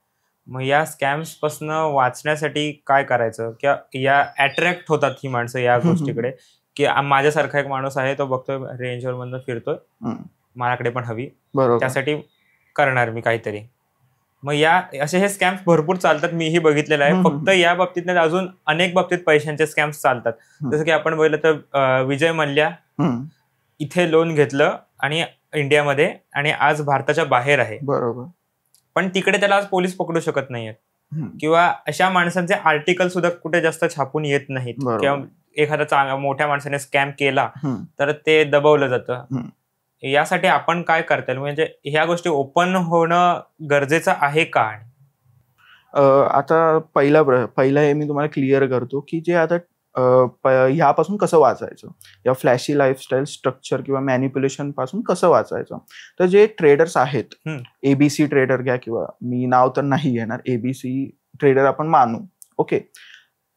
मग या स्कॅम्स पासून वाचण्यासाठी काय करायचं, किंवा या अट्रॅक्ट होतात ही माणसं या गोष्टीकडे की माझ्यासारखा एक माणूस आहे, तो बघतोय रेंज वर मधून फिरतोय, माझ्याकडे पण हवी, त्यासाठी करणार मी काहीतरी. मग या असे हे स्कॅम्स भरपूर चालतात, मीही बघितलेलं आहे. फक्त या बाबतीत नाही, अजून अनेक बाबतीत पैशांचे स्कॅम्स चालतात. जसं की आपण बघितलं तर विजय मल्ल्या इथे लोन घेतलं आणि इंडियामध्ये, आणि आज भारताच्या बाहेर आहे. बरोबर. पण तिकडे त्याला आज पोलीस पकडू शकत नाहीयेत, किंवा अशा माणसांचे आर्टिकल सुद्धा कुठे जास्त छापून येत नाहीत, किंवा एखादा मोठ्या माणसाने स्कॅम केला तर ते दबवलं जातं. यासाठी आपण काय करता येईल, म्हणजे ह्या गोष्टी ओपन होणं गरजेचं आहे का? आता पहिला हे मी तुम्हाला क्लिअर करतो की जे आता ह्यापासून कसं वाचायचं, या फ्लॅशी लाईफस्टाईल स्ट्रक्चर किंवा मॅनिप्युलेशन पासून कसं वाचायचं. तर जे ट्रेडर्स आहेत, एबीसी ट्रेडर घ्या, किंवा मी नाव तर नाही घेणार, एबीसी ट्रेडर आपण मानू. ओके.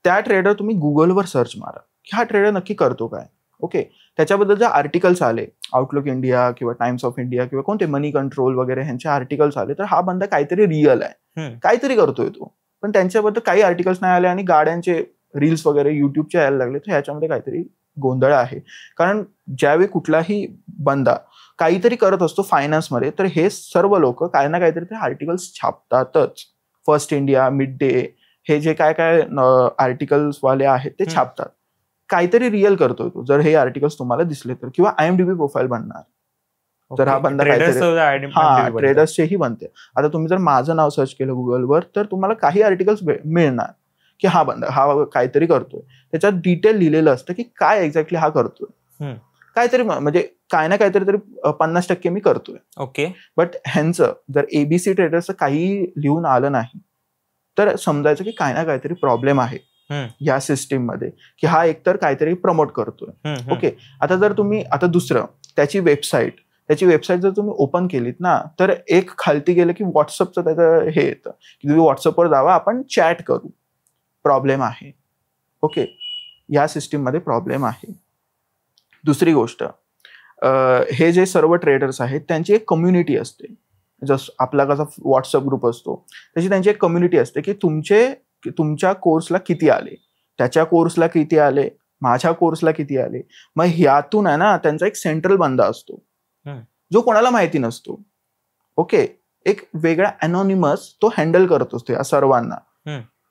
त्या ट्रेडर तुम्ही गुगलवर सर्च मारा, हा ट्रेडर नक्की करतो काय. ओके, त्याच्याबद्दल जे आर्टिकल्स आले, आउटलुक इंडिया किंवा टाइम्स ऑफ इंडिया किंवा कोणते मनी कंट्रोल वगैरे ह्यांचे आर्टिकल्स आले, तर हा बंदा काहीतरी रिअल आहे, काहीतरी करतोय तो. पण त्यांच्याबद्दल काही आर्टिकल्स नाही आले आणि गाड्यांचे रील्स वगैरे युट्यूबचे यायला लागले, तर ह्याच्यामध्ये काहीतरी गोंधळ आहे. कारण ज्यावेळी कुठलाही बंदा काहीतरी करत असतो फायनान्समध्ये, तर हे सर्व लोक काही ना काहीतरी ते आर्टिकल्स छापतातच. फर्स्ट इंडिया, मिड डे, हे जे काय काय आर्टिकल्स वाले आहेत ते छापतात. काहीतरी रिअल करतोय तो, जर हे आर्टिकल्स तुम्हाला दिसले तर. किंवा IMDb प्रोफाईल बनणार, जर हा बंदा काहीतरी, हा ट्रेडर्सचेही बनते. आता तुम्ही जर माझं नाव सर्च केलं गुगलवर, तर तुम्हाला काही आर्टिकल्स मिळणार की हा बंदा हा काहीतरी करतोय. त्याच्यात डिटेल लिहिलेलं असतं की काय एक्झॅक्टली हा करतोय, काहीतरी म्हणजे काय ना काहीतरी तरी 50% मी करतोय. ओके, बट ह्यांचं जर ABC ट्रेडर्सचं काही लिहून आलं नाही, तर समजायचं की काय ना काहीतरी प्रॉब्लेम आहे या सिस्टीम मध्ये, की हा एकतर काहीतरी प्रमोट करतोय. ओके, आता जर तुम्ही आता दुसरं त्याची वेबसाईट जर तुम्ही ओपन केलीत ना, तर एक खालती गेलं की व्हॉट्सअपचं त्याचं हे येतं की तुम्ही व्हॉट्सअपवर जावा, आपण चॅट करू. प्रॉब्लेम आहे. ओके, या सिस्टीम मध्ये प्रॉब्लेम आहे. दुसरी गोष्ट, हे जे सर्व ट्रेडर्स आहेत त्यांची एक कम्युनिटी असते. जसं आपला कसा व्हॉट्सअप ग्रुप असतो, तशी त्यांची एक कम्युनिटी असते की तुमच्या कोर्सला किती आले, त्याच्या कोर्सला किती आले, माझ्या कोर्सला किती आले. मग ह्यातून आहे ना त्यांचा एक सेंट्रल बंदा असतो जो कोणाला माहिती नसतो. ओके, एक वेगळा अनॉनिमस तो हँडल करत असतो या सर्वांना.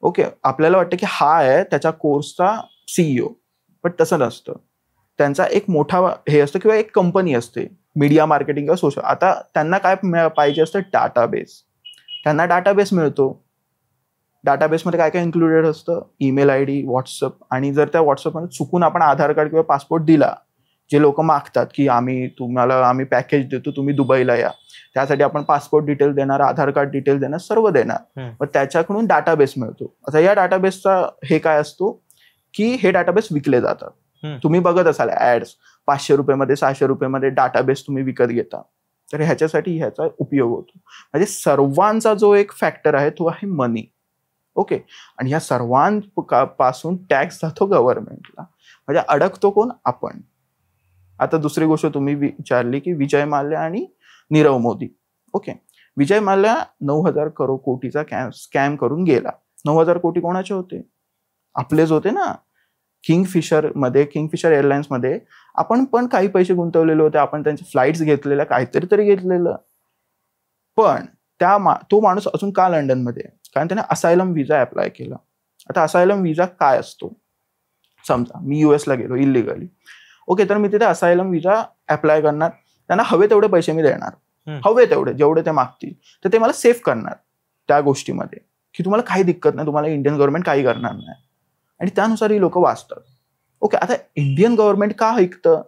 ओके, आपल्याला वाटतं की हा आहे त्याच्या कोर्सचा CEO, पण तसं नसतं. त्यांचा एक मोठा हे असतं किंवा एक कंपनी असते, मीडिया मार्केटिंग किंवा सोशल. आता त्यांना काय पाहिजे असतं, डाटाबेस. त्यांना डाटाबेस मिळतो. डाटाबेसमध्ये काय काय इन्क्लुडेड असतं, ईमेल ID, व्हॉट्सअप. आणि जर त्या व्हॉट्सअपमध्ये चुकून आपण आधार कार्ड किंवा पासपोर्ट दिला, जे लोक मागतात की आम्ही पॅकेज देतो, तुम्ही दुबईला या, त्यासाठी आपण पासपोर्ट डिटेल देणार, आधार कार्ड डिटेल देणार, सर्व देणार. मग त्याच्याकडून डाटाबेस मिळतो. आता या डाटाबेसचा हे काय असतो की हे डाटाबेस विकले जातात. तुम्ही बघत असाल ऍड्स, 500 रुपयामध्ये 600 रुपयामध्ये डाटाबेस तुम्ही विकत घेता. तर ह्याच्यासाठी ह्याचा उपयोग होतो. म्हणजे सर्वांचा जो एक फॅक्टर आहे तो आहे मनी. ओके, आणि ह्या सर्वांपासून टॅक्स जातो गव्हर्नमेंटला. म्हणजे अडकतो कोण, आपण. आता दुसरी गोष्ट तुम्ही विचारली की विजय माल्या आणि नीरव मोदी. ओके, विजय माल्या 9,000 कोटीचा स्कॅम करून गेला. 9,000 कोटी कोणाचे होते, आपलेच होते ना. किंगफिशर एअरलाइन्स मध्ये आपण पण काही पैसे गुंतवलेले होते, आपण त्यांचे फ्लाईट्स घेतलेल्या, काहीतरी तरी घेतलेलं. पण तो माणूस अजून का लंडनमध्ये, कारण त्याने असायलम व्हिसा अप्लाय केला. आता असायलम व्हिसा काय असतो, समजा मी US ला गेलो इलिगली. ओके, तर मी तिथे असायलम व्हिसा अप्लाय करणार, त्यांना हवे तेवढे पैसे मी देणार, हवे तेवढे जेवढे ते मागतील, तर ते मला सेफ करणार त्या गोष्टीमध्ये की तुम्हाला काही दिक्कत नाही, तुम्हाला इंडियन गव्हर्नमेंट काही करणार नाही. आणि त्यानुसार ही लोक वाचतात. ओके, आता इंडियन गव्हर्नमेंट का ऐकतं,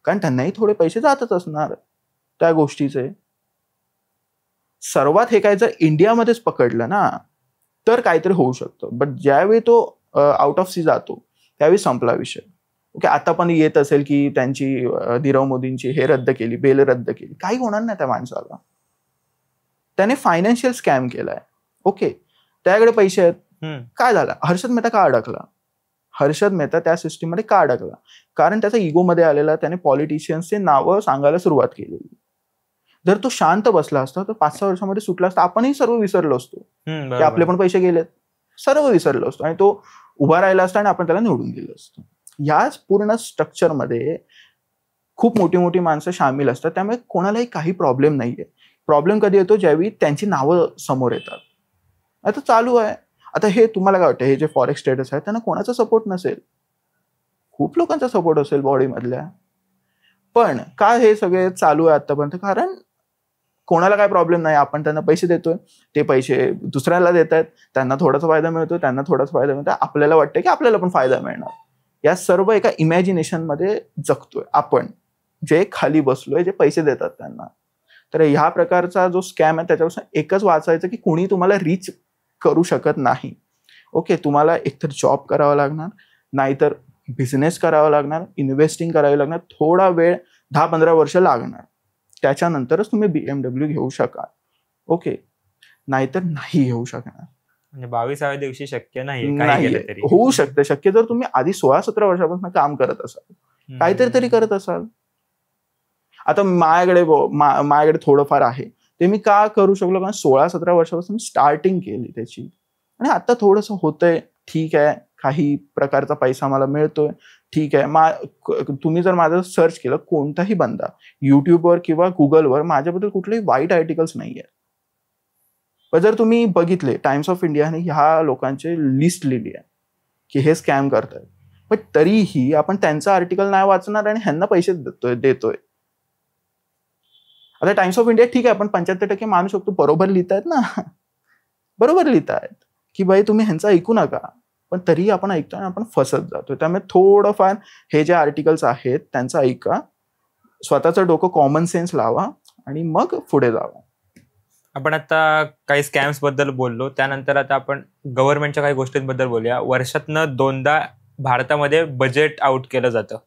कारण त्यांनाही थोडे पैसे जातच असणार त्या गोष्टीचे. सर्वात हे काय जर इंडियामध्येच पकडलं ना तर काहीतरी होऊ शकतं. बट ज्यावेळी तो आउट ऑफ सी जातो त्यावेळी संपला विषय. ओके, आता पण येत असेल की त्यांची नीरव मोदींची हे रद्द केली, बेल रद्द केली, काही होणार नाही त्या माणसाला. त्याने फायनान्शियल स्कॅम केलाय. ओके, त्याकडे पैसे आहेत. काय झालं, हर्षद मेहता का अडकला, हर्षद मेहता त्या सिस्टीम मध्ये का अडकला, कारण त्याचा इगो मध्ये आलेला, त्याने पॉलिटिशियन्सचे नावं सांगायला सुरुवात केलेली. जर तो शांत बसला असता तर 5-6 वर्षामध्ये सुटला असता, आपणही सर्व विसरलो असतो की आपले पण पैसे गेलेत, सर्व विसरलो असतो, आणि तो उभा राहिला असता आणि आपण त्याला निवडून दिलं असतं. याच पूर्ण स्ट्रक्चरमध्ये खूप मोठी मोठी माणसं सामील असतात, त्यामुळे कोणालाही काही प्रॉब्लेम नाहीये. प्रॉब्लेम कधी येतो, ज्यावेळी त्यांची नावं समोर येतात. आता चालू आहे. आता हे तुम्हाला काय वाटतं, हे जे फॉरेक्स ट्रेडर्स आहेत त्यांना कोणाचा सपोर्ट नसेल, खूप लोकांचा सपोर्ट असेल बॉडी मधल्या. पण का हे सगळे चालू आहे आतापर्यंत, कारण कोणाला काय प्रॉब्लेम नाही, आपण त्यांना पैसे देतोय, ते पैसे दुसऱ्याला देत आहेत, त्यांना थोडासा फायदा मिळतोय, त्यांना थोडासा फायदा मिळतोय, आपल्याला वाटतं की आपल्याला पण फायदा मिळणार. या सर्व एका इमॅजिनेशन मध्ये जगतोय आपण, जे खाली बसलोय, जे पैसे देतात त्यांना. तर ह्या प्रकारचा जो स्कॅम आहे त्याच्यापासून एकच वाचायचं की कोणी तुम्हाला रीच करू शकत नाही. ओके, तुम्हाला एकतर जॉब करावा लागणार, नाहीतर बिझनेस करावा लागणार, इन्व्हेस्टिंग करावी लागणार, थोडा वेळ 10-15 वर्ष लागणार, त्याच्यानंतरच तुम्ही BMW घेऊ शकाल. ओके, नाहीतर नाही घेऊ शकणार. म्हणजे 22व्या दिवशी शक्य नाही, होऊ शकतं. शक्य जर तुम्ही आधी 16-17 वर्षापासून काम करत असाल, काहीतरी तरी करत असाल. आता माझ्याकडे थोडंफार आहे ते मी का करू शकलो, कारण 16-17 वर्षापासून मी स्टार्टिंग केली त्याची, आणि आता थोडंसं होतंय, ठीक आहे, काही प्रकारचा पैसा मला मिळतोय, ठीक आहे. तुम्ही जर माझं सर्च केलं कोणताही बंदा युट्यूबवर किंवा गुगलवर, माझ्याबद्दल कुठलेही वाईट आर्टिकल्स नाही आहेत. पण जर तुम्ही बघितले, टाइम्स ऑफ इंडियाने ह्या लोकांची लिस्ट लिहिली आहे की हे स्कॅम करतायत, पण तरीही आपण त्यांचं आर्टिकल नाही वाचणार आणि ह्यांना पैसे देतोय. आता टाइम्स ऑफ इंडिया ठीक आहे, आपण 75% मानू शकतो, बरोबर लिहितायत ना, बरोबर लिहितायत की बाई तुम्ही ह्यांचं ऐकू नका, पण तरीही आपण ऐकतोय आणि आपण फसत जातोय. त्यामुळे थोडंफार हे जे आर्टिकल्स आहेत त्यांचं ऐका, स्वतःचं डोकं कॉमन सेन्स लावा आणि मग पुढे जावा. आपण आता काही स्कॅम्स बद्दल बोललो, त्यानंतर आता आपण गव्हर्नमेंटच्या काही गोष्टींबद्दल बोलूया. वर्षातनं 2दा भारतामध्ये बजेट आउट केलं जातं,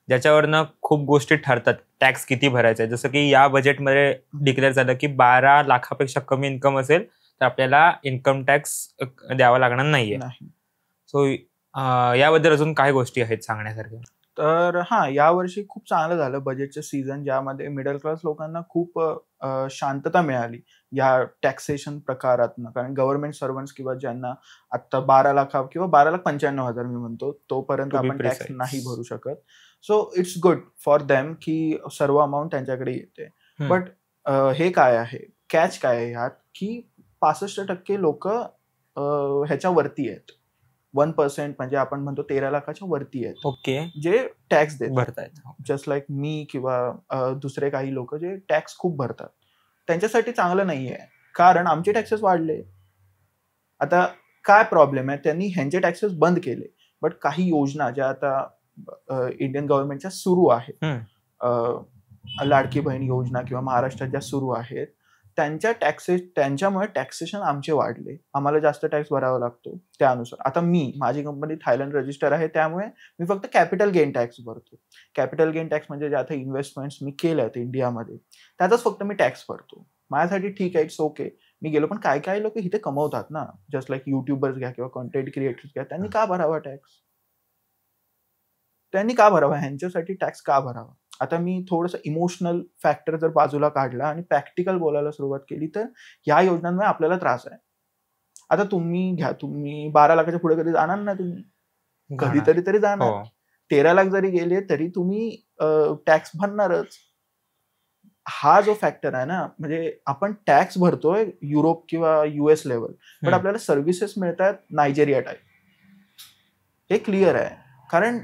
ज्याच्यावरनं खूप गोष्टी ठरतात. टॅक्स किती भरायचा आहे, जसं की या बजेटमध्ये डिक्लेअर झालं की 12 लाखापेक्षा कमी इन्कम असेल तर आपल्याला इन्कम टॅक्स द्यावा लागणार नाहीये. सो याबद्दल अजून काय गोष्टी आहेत सांगण्यासारख्या? तर यावर्षी खूप चांगलं झालं बजेटचं सीझन, ज्यामध्ये मिडल क्लास लोकांना खूप शांतता मिळाली या टॅक्सेशन प्रकारातनं. कारण गव्हर्नमेंट सर्वंट्स किंवा ज्यांना आता 12 लाख किंवा 12,95,000 मी म्हणतो तोपर्यंत आपण टॅक्स नाही भरू शकत. So it's good for them की सर्व अमाऊंट त्यांच्याकडे येते. बट हे काय आहे, कॅच काय आहे ह्यात, की 65% लोक ह्याच्यावरती आहेत. 1% म्हणजे आपण म्हणतो 13 लाखाच्या वरती आहेत. ओके. जे टॅक्स भरतायत, जस्ट लाईक मी किंवा दुसरे काही लोक जे टॅक्स खूप भरतात, त्यांच्यासाठी चांगलं नाहीये, कारण आमचे टॅक्सेस वाढले. आता काय प्रॉब्लेम आहे, त्यांनी ह्यांचे टॅक्सेस बंद केले, बट काही योजना ज्या आता इंडियन गव्हर्नमेंटच्या सुरू आहेत, लाडकी बहीण योजना किंवा महाराष्ट्रात ज्या सुरू आहेत, त्यांच्यामुळे टॅक्सेशन आमचे वाढले, आम्हाला जास्त टॅक्स भरावा लागतो त्यानुसार. आता माझी कंपनी थायलंड रजिस्टर आहे, त्यामुळे मी फक्त कॅपिटल गेन टॅक्स भरतो. कॅपिटल गेन टॅक्स म्हणजे ज्या आता इन्व्हेस्टमेंट्स मी केल्यात इंडियामध्ये त्याचाच फक्त मी टॅक्स भरतो. माझ्यासाठी ठीक आहे, इट्स ओके, मी गेलो. पण काय काय लोक इथे कमवतात ना, जस्ट लाईक युट्यूबर्स घ्या किंवा कॉन्टेंट क्रिएटर्स घ्या, त्यांनी का भरावा टॅक्स? त्यांनी का भरावा? ह्यांच्यासाठी टॅक्स का भरावा? आता मी थोडंसं इमोशनल फॅक्टर जर बाजूला काढला आणि प्रॅक्टिकल बोलायला सुरुवात केली, तर ह्या योजनांमुळे आपल्याला त्रास आहे. आता तुम्ही 12 लाखाच्या पुढे कधी जाणार ना, तुम्ही कधीतरी जाणार. 13 लाख जरी गेले तरी तुम्ही टॅक्स भरणारच. हा जो फॅक्टर आहे ना, म्हणजे आपण टॅक्स भरतोय युरोप किंवा US लेवल, पण आपल्याला सर्व्हिसेस मिळतात नायजेरिया टाईप. हे क्लिअर आहे. कारण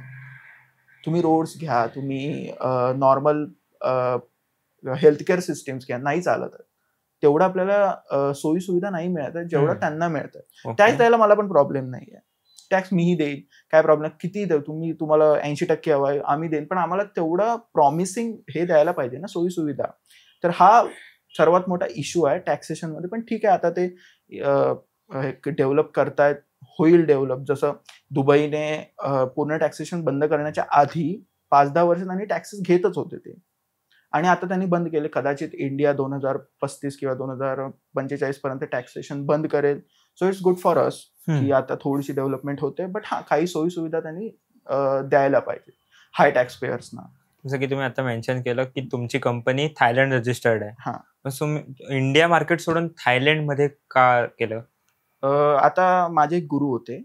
तुम्ही रोड्स घ्या, तुम्ही नॉर्मल हेल्थकेअर सिस्टीम्स घ्या, नाही चालत. तेवढं आपल्याला सोयी सुविधा नाही मिळत जेवढं त्यांना मिळतं. टॅक्स द्यायला मला पण प्रॉब्लेम नाही आहे. टॅक्स मीही देईन, काय प्रॉब्लेम, किती देऊ तुम्हाला 80% हवाय आम्ही देईन, पण आम्हाला तेवढं प्रॉमिसिंग हे द्यायला पाहिजे ना, सोयी सुविधा. तर हा सर्वात मोठा इश्यू आहे टॅक्सेशन मध्ये. पण ठीक आहे, आता ते डेव्हलप करतायत, होईल डेव्हलप. जसं दुबईने पूर्ण टॅक्सेशन बंद करण्याच्या आधी 5-10 वर्ष त्यांनी टॅक्सेस घेतच होते ते, आणि आता त्यांनी बंद केले. कदाचित इंडिया 2035 किंवा 2045 पर्यंत टॅक्सेशन बंद करेल. So it's good for us की आता थोडीशी डेव्हलपमेंट होते. बट काही सोयी सुविधा त्यांनी द्यायला पाहिजे हाय टॅक्स पेयर्सना. जसं की तुम्ही आता मेन्शन केलं की तुमची कंपनी थायलंड रजिस्टर्ड आहे, इंडिया मार्केट सोडून थायलंडमध्ये का केलं? आता माझे एक गुरु होते,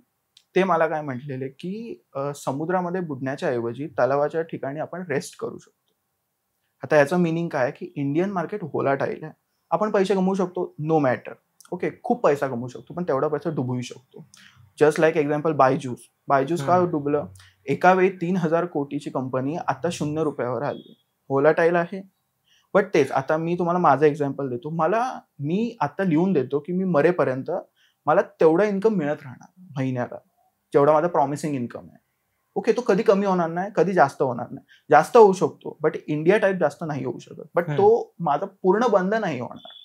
ते मला काय म्हटलेले की समुद्रामध्ये बुडण्याच्या ऐवजी तलावाच्या ठिकाणी आपण रेस्ट करू शकतो. आता याचं मिनिंग काय की इंडियन मार्केट व्होलाटाईल आहे, आपण पैसे कमवू शकतो, नो मॅटर. ओके, खूप पैसा कमवू शकतो, पण तेवढा पैसा डुबवू शकतो. जस्ट लाईक एक्झाम्पल बायजूस का डुबलं? एका वेळी 3,000 कोटीची कंपनी आता 0 रुपयावर आली. व्होलाटाईल आहे. बट तेच आता मी तुम्हाला माझं एक्झाम्पल देतो. मी आता लिहून देतो की मी मरेपर्यंत मला तेवढा इन्कम मिळत राहणार महिन्याला, जेवढा माझा प्रॉमिसिंग इन्कम आहे. ओके, तो कधी कमी होणार नाही, कधी जास्त होणार नाही. जास्त होऊ शकतो, बट इंडिया टाईप जास्त नाही होऊ शकत. बट तो माझा पूर्ण बंद नाही होणार.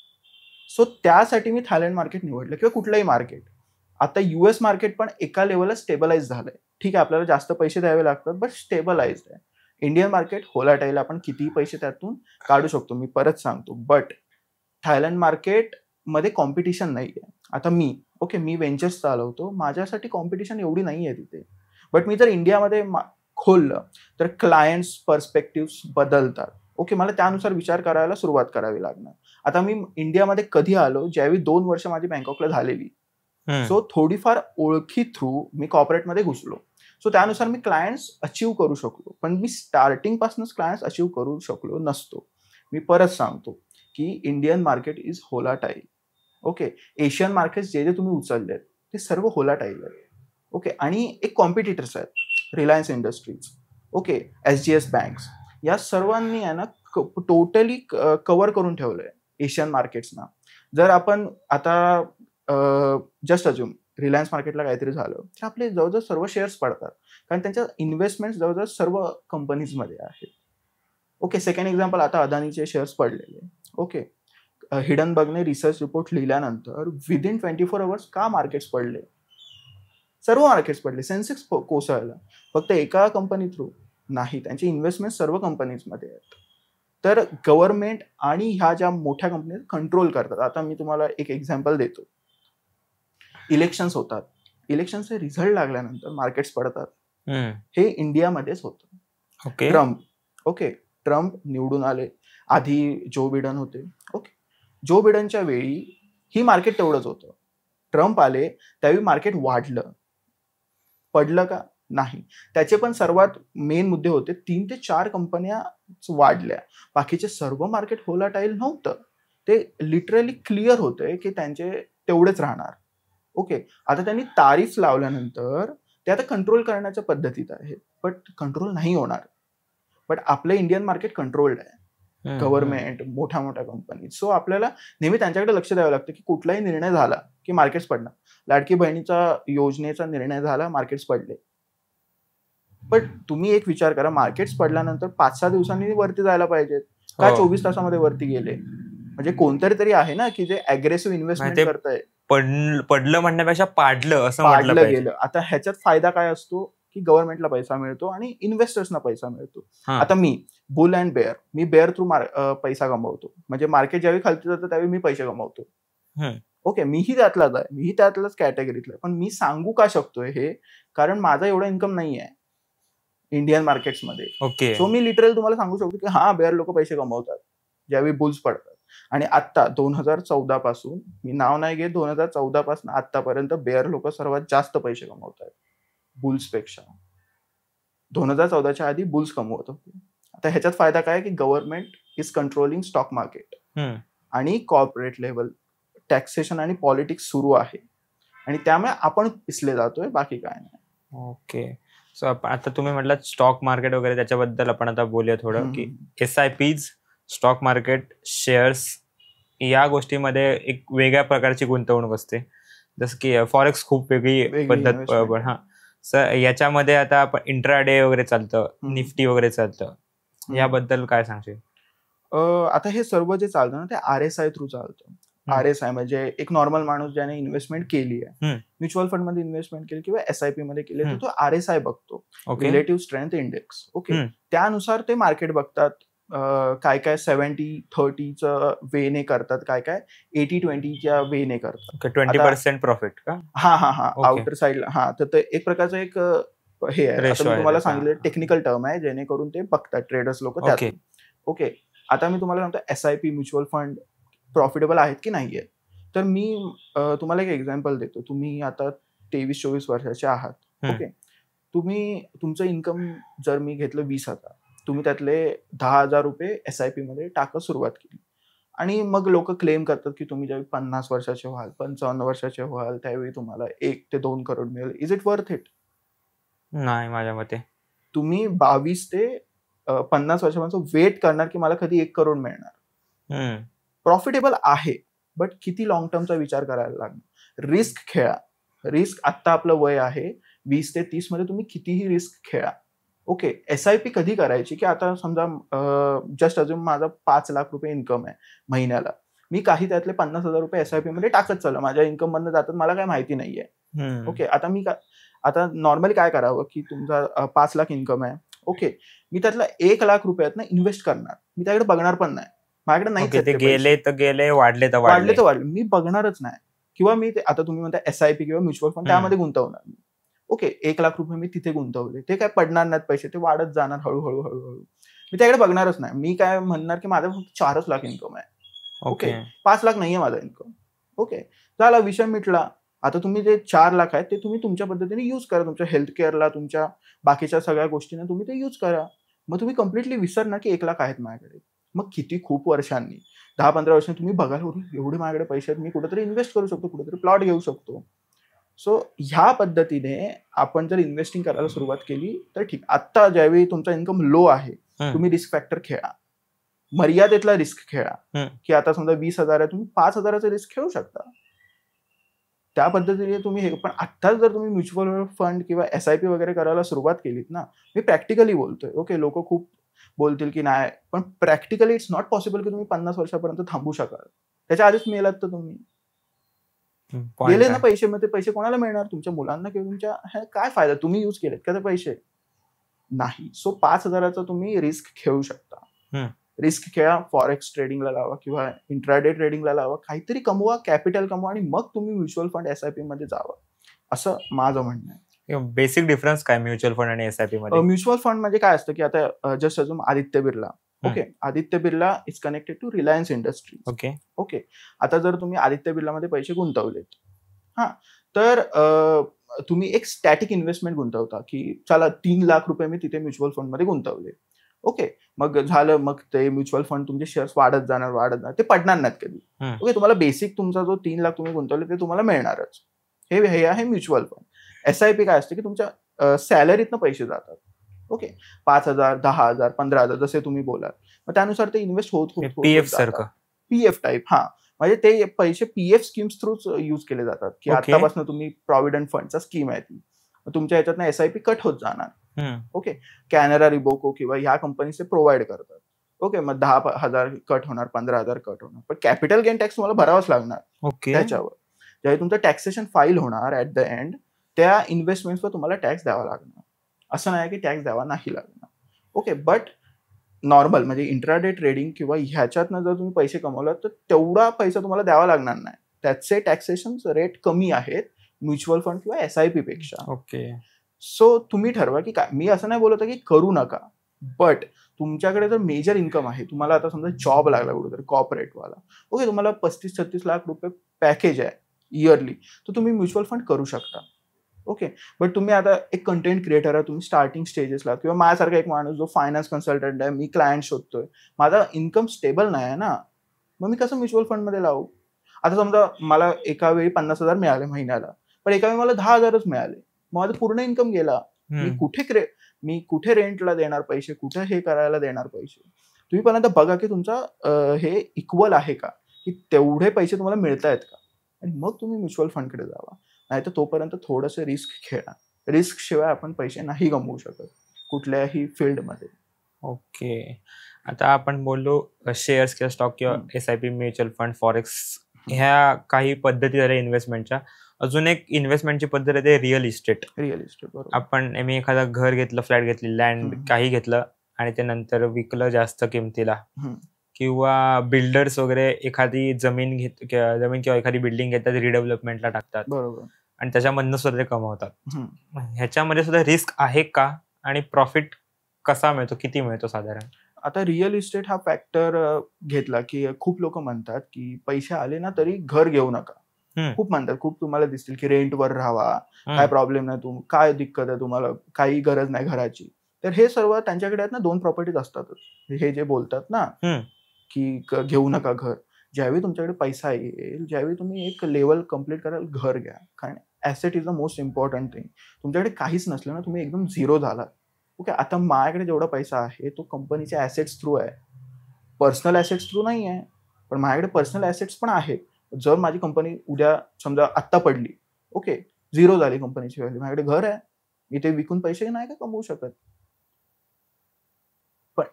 सो त्यासाठी मी थायलंड मार्केट निवडलं किंवा कुठलंही मार्केट. आता US मार्केट पण एका लेवलला स्टेबलाइज झालंय. ठीक आहे, आपल्याला जास्त पैसे द्यावे लागतात, बट स्टेबलाइज्ड आहे. इंडियन मार्केट व्होलाटाईल, आपण कितीही पैसे त्यातून काढू शकतो, मी परत सांगतो. बट थायलंड मार्केट मध्ये कॉम्पिटिशन नाहीये. आता मी वेंचर्स चालवतो, माझ्यासाठी कॉम्पिटिशन एवढी नाहीये तिथे. बट मी जर इंडियामध्ये खोललं तर क्लायंट्स पर्स्पेक्टिव्ह बदलतात. ओके, मला त्यानुसार विचार करायला सुरुवात करावी लागणार. आता मी इंडियामध्ये कधी आलो, ज्यावेळी 2 वर्ष माझी बँकॉकला झालेली. सो थोडीफार ओळखी थ्रू मी कॉर्पोरेटमध्ये घुसलो. सो त्यानुसार मी क्लायंट्स अचीव्ह करू शकलो, पण मी स्टार्टिंग पासूनच क्लायंट्स अचीव्ह करू शकलो नसतो. मी परत सांगतो की Indian market is volatile. Okay, Asian market जे तुम्ही उचललेत ते सर्व होलाटाईल आहेत. ओके, आणि एक कॉम्पिटिटर्स आहेत, Reliance Industries, okay, SGS banks, या सर्वांनी आहे ना टोटली कव्हर करून ठेवलंय एशियन मार्केट्सना. जर आपण आता जस्ट अज्युम रिलायन्स मार्केटला काहीतरी झालं तर आपले जवळजवळ सर्व शेअर्स पडतात, कारण त्यांच्या इन्व्हेस्टमेंट जवळजवळ सर्व कंपनीजमध्ये आहेत. ओके, सेकंड एक्झाम्पल, आता अदानीचे शेअर्स पडलेले. ओके, हिडनबर्गने रिसर्च रिपोर्ट लिहिल्यानंतर विदिन 24 आवर्स का मार्केट्स पडले? सर्व मार्केट्स पडले. सेन्सेक्स कोसळला. फक्त एका कंपनी थ्रू नाही, त्यांची इन्व्हेस्टमेंट सर्व कंपनीजमध्ये आहेत. तर गव्हर्नमेंट आणि ह्या ज्या मोठ्या कंपनी कंट्रोल करतात. आता मी तुम्हाला एक एक्झाम्पल देतो. इलेक्शन्स होतात, इलेक्शनचे रिझल्ट लागल्यानंतर मार्केट्स पडतात. हे इंडियामध्येच होतं. ट्रम्प निवडून आले, आधी जो बिडन होते. ओके, जो बिडनच्या वेळी ही मार्केट तेवढंच होतं. ट्रम्प आले त्यावेळी मार्केट वाढलं. पडलं का? नाही. त्याचे पण सर्वात मेन मुद्दे होते, 3 ते 4 कंपन्या वाढल्या. बाकीचे सर्व मार्केट होलाटाईल नव्हतं. ते लिटरली क्लिअर होते की त्यांचे तेवढेच राहणार. ओके, आता त्यांनी तारीफ लावल्यानंतर ते आता कंट्रोल करण्याच्या पद्धतीत आहे, बट कंट्रोल नाही होणार. बट आपलं इंडियन मार्केट कंट्रोल्ड आहे, गव्हर्नमेंट, मोठ्या मोठ्या कंपनी. सो आपल्याला नेहमी त्यांच्याकडे लक्ष द्यावं लागतं की कुठलाही निर्णय झाला की मार्केट्स पडणार. लाडकी बहिणीचा योजनेचा निर्णय झाला, मार्केट्स पडले. पण तुम्ही एक विचार करा, मार्केट्स पडल्यानंतर 5-6 दिवसांनी वरती जायला पाहिजेत का 24 तासामध्ये वरती गेले? म्हणजे कोणतरी तरी आहे ना की जे अग्रेसिव्ह इन्व्हेस्टमेंट करताय. पडलं म्हणण्यापेक्षा पाडलं असं म्हटलं गेलं. आता ह्याच्यात फायदा काय असतो की गव्हर्नमेंटला पैसा मिळतो आणि इन्व्हेस्टर्सना पैसा मिळतो. आता मी बुल अँड बेअर, मी बेअर थ्रू पैसा कमवतो. म्हणजे मार्केट ज्यावेळी खालती जातं त्यावेळी मी पैसे कमवतो. ओके, मीही त्यातलाच आहे, मीही त्यातलाच कॅटेगरीतला आहे. पण मी सांगू का शकतोय हे, कारण माझा एवढा इन्कम नाही आहे इंडियन मार्केट्समध्ये. ओके, सो मी लिटरली तुम्हाला सांगू शकतो की हा, बेअर लोक पैसे कमवतात ज्यावेळी बुल्स पडतात. आणि आता 2014 पासून, मी नाव नाही घेत, 2014 पासून आतापर्यंत बेअर लोक सर्वात जास्त पैसे कमवत आहेत बुल्स पेक्षा. 2014च्या आधी बुल्स कमवत होते. आता ह्याच्यात फायदा काय की government is controlling stock market आणि कॉर्पोरेट लेवल टॅक्सेशन आणि पॉलिटिक्स सुरू आहे, आणि त्यामुळे आपण पिसले जातोय, बाकी काय नाही. ओके, सो आता तुम्ही म्हटलं स्टॉक मार्केट वगैरे, त्याच्याबद्दल आपण आता बोलूया थोडं की SIPs, स्टॉक मार्केट, शेअर्स, या गोष्टीमध्ये एक वेगळ्या प्रकारची गुंतवणूक असते. जसं की फॉरेक्स खूप वेगळी पद्धत. हा, सर याच्यामध्ये आता आपण इंट्राडे वगैरे चालतं, निफ्टी वगैरे चालतं, याबद्दल काय सांगशील? आता हे सर्व जे चालतं ना ते RSI थ्रू चालतं. RSI म्हणजे एक नॉर्मल माणूस ज्याने इन्व्हेस्टमेंट केली आहे, म्युच्युअल फंड मध्ये इन्व्हेस्टमेंट केली किंवा SIP मध्ये केली, तर तो RSI बघतो, रिलेटिव्ह स्ट्रेंथ इंडेक्स. ओके, त्यानुसार ते मार्केट बघतात. काय काय 70-30चं वेने करतात, काय काय 80-20च्या वेने करतात. 20% प्रॉफिट का? हा, आउटर साईडला. हा, तर एक प्रकारचं एक हे आहे. आता मी तुम्हाला सांगितलं टेक्निकल टर्म आहे, जेणेकरून ते बघतात ट्रेडर्स लोक त्यात. ओके, आता मी तुम्हाला सांगतो SIP म्युच्युअल फंड प्रॉफिटेबल आहेत की नाहीये. तर मी तुम्हाला एक एक्झाम्पल देतो. तुम्ही आता 23-24 वर्षाचे आहात. ओके, तुम्ही तुमचं इन्कम जर मी घेतलं 20,000, तुम्ही त्यातले 10,000 रुपये SIP मध्ये टाकत सुरुवात केली, आणि मग लोक क्लेम करतात की तुम्ही ज्यावेळी 50 वर्षाचे व्हाल, 55 वर्षाचे व्हाल, त्यावेळी तुम्हाला 1 ते 2 करोड मिळेल. Is it worth it? नाही, माझ्या मते. तुम्ही 22 ते 50 वर्षापर्यंत वेट करणार की मला कधी 1 करोड मिळणार. प्रॉफिटेबल आहे, बट किती लॉंग टर्मचा विचार करायला लागणार. रिस्क खेळा. रिस्क, आत्ता आपलं वय आहे 20 ते 30 मध्ये, तुम्ही कितीही रिस्क खेळा. ओके, SIP कधी करायची की आता समजा जस्ट अजून माझा 5 लाख रुपये इन्कम आहे महिन्याला, मी काही त्यातले 50,000 रुपये SIP मध्ये टाकत चाललो, माझ्या इन्कम मधनं जातात, मला काय माहिती नाहीये. ओके, आता नॉर्मली काय करावं की तुमचा 5 लाख इन्कम आहे. ओके, मी त्यातला 1 लाख रुपयातनं इन्व्हेस्ट करणार, मी त्याकडे बघणार पण नाही, माझ्याकडे नाही. गेले तर गेले, वाढले तर वाढले, मी बघणारच नाही. किंवा मी आता तुम्ही म्हणता SIP किंवा म्युच्युअल फंड, त्यामध्ये गुंतवणार. ओके, 1,00,000 मी तिथे गुंतवले, ते काय पडणार नाहीत पैसे, ते वाढत जाणार हळूहळू हळूहळू. मी त्याकडे बघणारच नाही. मी काय म्हणणार की माझा फक्त 4च लाख इन्कम आहे. ओके, 5 लाख नाहीये माझा इन्कम. ओके, झाला विषय मिटला. आता तुम्ही जे 4 लाख आहेत ते तुम्ही तुमच्या पद्धतीने युज करा. तुमच्या हेल्थ केअरला, तुमच्या बाकीच्या सगळ्या गोष्टींना तुम्ही ते युज करा. मग तुम्ही कम्प्लिटली विसरणार की 1 लाख आहेत माझ्याकडे. मग किती खूप वर्षांनी 10-15 वर्षांनी तुम्ही बघाल, एवढे माझ्याकडे पैसे आहेत, मी कुठेतरी इन्व्हेस्ट करू शकतो, कुठेतरी प्लॉट घेऊ शकतो. सो ह्या पद्धतीने आपण जर इन्व्हेस्टिंग करायला सुरुवात केली तर ठीक. आता ज्यावेळी तुमचा इन्कम लो आहे, तुम्ही रिस्क फॅक्टर खेळा, मर्यादेतला रिस्क खेळा. की आता समजा 20,000 आहे, तुम्ही 5,000चा रिस्क खेळू शकता. त्या पद्धतीने तुम्ही हे. पण आत्ताच जर तुम्ही म्युच्युअल फंड किंवा SIP वगैरे करायला सुरुवात केलीत ना, मी प्रॅक्टिकली बोलतोय. ओके, लोक खूप बोलतील की नाही, पण प्रॅक्टिकली इट्स नॉट पॉसिबल की तुम्ही 50 वर्षापर्यंत थांबू शकाल. त्याच्या आधीच मेलात तर तुम्ही गेले ना पैसे. मग ते पैसे कोणाला मिळणार? तुमच्या मुलांना किंवा तुमच्या काय फायदा? तुम्ही युज केलेत का ते पैसे? नाही. सो 5,000चा तुम्ही रिस्क खेळू शकता. रिस्क खेळा, फॉरेक्स ट्रेडिंगला लावा किंवा इंट्राडे ट्रेडिंगला लावा, काहीतरी कमवा, कॅपिटल कमवा आणि मग तुम्ही म्युच्युअल फंड SIP मध्ये जावा, असं माझं म्हणणं आहे. बेसिक डिफरन्स काय म्युच्युअल फंड आणि SIP मध्ये? म्युच्युअल फंड म्हणजे काय असतं की आता जस्ट अजून Aditya Birla. Okay, Aditya Birla is connected to Reliance Industries. Okay, आता जर तुम्ही आदित्य बिर्लामध्ये पैसे गुंतवलेत, तर तुम्ही एक स्टॅटिक इन्व्हेस्टमेंट गुंतवता की चला 3 लाख रुपये मी तिथे म्युच्युअल फंड मध्ये गुंतवले. ओके, मग झालं, मग ते म्युच्युअल फंड तुमचे शेअर्स वाढत जाणार, ते पडणार नाहीत कधी. ओके, तुम्हाला बेसिक तुमचा जो 3 लाख तुम्ही गुंतवले ते तुम्हाला मिळणारच. हे आहे म्युच्युअल फंड. SIP काय असतं की तुमच्या सॅलरीतनं पैसे जातात. ओके, 5,000, 10,000, 15,000 जसे तुम्ही बोलाल, मग त्यानुसार ते इन्व्हेस्ट होत PF सारखं, PF टाईप. म्हणजे ते पैसे PF स्कीम्स थ्रूच युज केले जातात की आतापासून तुम्ही प्रॉव्हिडंट फंडचा स्कीम आहे ती, तुमच्या ह्याच्यातनं SIP कट होत जाणार. ओके, कॅनरा, रिबोको किंवा ह्या कंपनीचे प्रोव्हाइड करतात. ओके, मग 10,000 कट होणार, 15,000 कट होणार, पण कॅपिटल गेन टॅक्स तुम्हाला भरावाच लागणार त्याच्यावर. ज्यावेळी तुमचं टॅक्सेशन फाईल होणार ऍट द एंड, त्या इन्व्हेस्टमेंटवर तुम्हाला टॅक्स द्यावा लागणार. असं नाही की टॅक्स द्यावा नाही लागणार. ओके, बट नॉर्मल म्हणजे इंट्राडे ट्रेडिंग किंवा ह्याच्यातनं जर तुम्ही पैसे कमवलात तर तेवढा पैसा तुम्हाला द्यावा लागणार नाही. त्याचे टॅक्सेशन रेट कमी आहेत म्युच्युअल फंड किंवा SIP पेक्षा. ओके, सो तुम्ही ठरवा की काय. मी असं नाही बोलत की करू नका, बट तुमच्याकडे जर मेजर इन्कम आहे, तुम्हाला आता समजा जॉब लागला कुठेतरी कॉर्पोरेटवाला, ओके, तुम्हाला 35-36 लाख रुपये पॅकेज आहे इयरली, तर तुम्ही म्युच्युअल फंड करू शकता. ओके, बट तुम्ही आता एक कंटेंट क्रिएटर आहे, तुम्ही स्टार्टिंग स्टेजेसला, किंवा माझ्यासारखा एक माणूस जो फायनान्स कन्सल्टंट आहे, मी क्लायंट शोधतोय, माझा इन्कम स्टेबल नाही आहे ना, मग मी कसं म्युच्युअल फंडमध्ये लावू? आता समजा मला एका वेळी 50,000 मिळाले महिन्याला, पण एका वेळी मला 10,000च मिळाले, मग माझं पूर्ण इन्कम गेला. मी कुठे रेंटला देणार पैसे, कुठे हे करायला देणार पैसे? तुम्ही पहिल्यांदा बघा की तुमचा हे इक्वल आहे का, की तेवढे पैसे तुम्हाला मिळत आहेत का, आणि मग तुम्ही म्युच्युअल फंडकडे जावा. नाही तर तोपर्यंत थोडंसं रिस्क खेळा. रिस्क शिवाय आपण पैसे नाही कमवू शकत कुठल्याही फील्डमध्ये. ओके, आता आपण बोललो शेअर्स किंवा स्टॉक किंवा SIP, म्युच्युअल फंड, फॉरेक्स, ह्या काही पद्धती झाल्या इन्व्हेस्टमेंटच्या. अजून एक इन्व्हेस्टमेंटची पद्धत आहे ते रिअल इस्टेट. बरोबर. आपण एखादं घर घेतलं, फ्लॅट घेतली, लँड काही घेतलं आणि ते नंतर विकलं जास्त किमतीला, किंवा बिल्डर्स वगैरे एखादी जमीन किंवा एखादी बिल्डिंग घेतात, रिडेव्हलपमेंटला टाकतात, बरोबर, आणि त्याच्यामधनं सुद्धा ते कमवतात. ह्याच्यामध्ये सुद्धा रिस्क आहे का, आणि प्रॉफिट कसा मिळतो, किती मिळतो साधारण? आता रिअल इस्टेट हा फॅक्टर घेतला की खूप लोक म्हणतात की पैसे आले ना तरी घर घेऊ नका. खूप म्हणतात, खूप तुम्हाला दिसतील की रेंटवर राहावा, काय प्रॉब्लेम नाही, काय दिक्कत आहे तुम्हाला, काही गरज नाही घराची. तर हे सर्व त्यांच्याकडे आहेत ना, 2 प्रॉपर्टीज असतातच. हे जे बोलतात ना की घेऊ नका घर, ज्यावेळी तुमच्याकडे पैसा येईल, ज्यावेळी तुम्ही एक लेवल कम्प्लीट कराल, घर घ्या. कारण asset is the most important thing. तुमच्याकडे काहीच नसलं ना, तुम्ही एकदम झिरो झालात. ओके, आता माझ्याकडे जेवढा पैसा आहे तो कंपनीच्या ऍसेट्स थ्रू आहे, पर्सनल ऍसेट्स थ्रू नाही आहे. पण माझ्याकडे पर्सनल ऍसेट्स पण आहेत. जर माझी कंपनी उद्या समजा आत्ता पडली, ओके, झिरो झाली कंपनीची व्हॅल्यू, माझ्याकडे घर आहे, मी ते विकून पैसे नाही का कमवू शकत? पण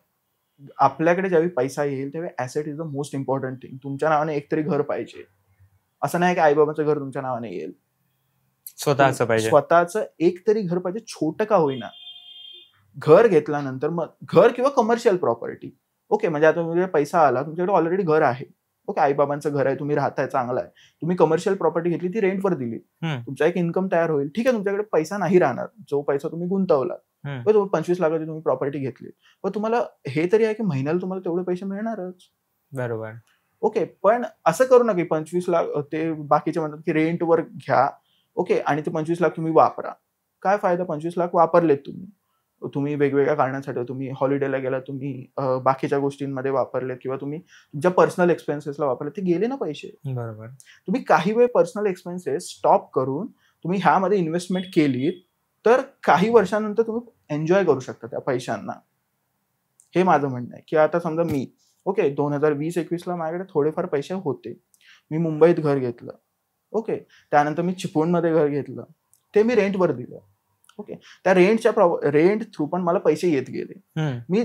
आपल्याकडे ज्यावेळी पैसा येईल त्यावेळी asset is the most important thing. तुमच्या नावाने एकतरी घर पाहिजे. असं नाही की आईबाबाचं घर तुमच्या नावाने येईल, स्वतःचं पाहिजे. स्वतःचं एक तरी घर पाहिजे, छोटं का होईना. घर घेतल्यानंतर मग घर किंवा कमर्शियल प्रॉपर्टी, ओके, म्हणजे आता तुमच्याकडे पैसा आला, तुमच्याकडे ऑलरेडी घर आहे, ओके, आईबाबांचं घर आहे, तुम्ही राहताय, चांगलं आहे. तुम्ही कमर्शियल प्रॉपर्टी घेतली, ती रेंटवर दिली, तुमचा एक इन्कम तयार होईल. ठीक आहे, तुमच्याकडे पैसा नाही राहणार, जो पैसा तुम्ही गुंतवला. पण 25 लाखाची तुम्ही प्रॉपर्टी घेतली, पण तुम्हाला हे तरी आहे की महिन्याला तुम्हाला तेवढे पैसे मिळणारच. बरोबर. ओके, पण असं करू नका की 25 लाख ते बाकीचे म्हणतात की रेंटवर घ्या, ओके, आणि ते 25 लाख तुम्ही वापरा. काय फायदा? 25 लाख वापरलेत तुम्ही वेगवेगळ्या कारणांसाठी, तुम्ही हॉलिडेला गेला, तुम्ही बाकीच्या गोष्टींमध्ये वापरलेत किंवा तुम्ही तुमच्या पर्सनल एक्सपेन्सेसला वापरले, ते गेले ना पैसे. बरोबर. तुम्ही काही वेळ पर्सनल एक्सपेन्सेस स्टॉप करून तुम्ही ह्यामध्ये इन्व्हेस्टमेंट केली, तर काही वर्षानंतर तुम्ही एन्जॉय करू शकता त्या पैशांना. हे माझं म्हणणं आहे की आता समजा मी ओके 2020-21ला माझ्याकडे थोडेफार पैसे होते, मी मुंबईत घर घेतलं, ओके, त्यानंतर मी चिपळूणमध्ये घर घेतलं, ते मी रेंटवर दिलं. ओके, त्या रेंट थ्रू पण मला पैसे येत गेले. मी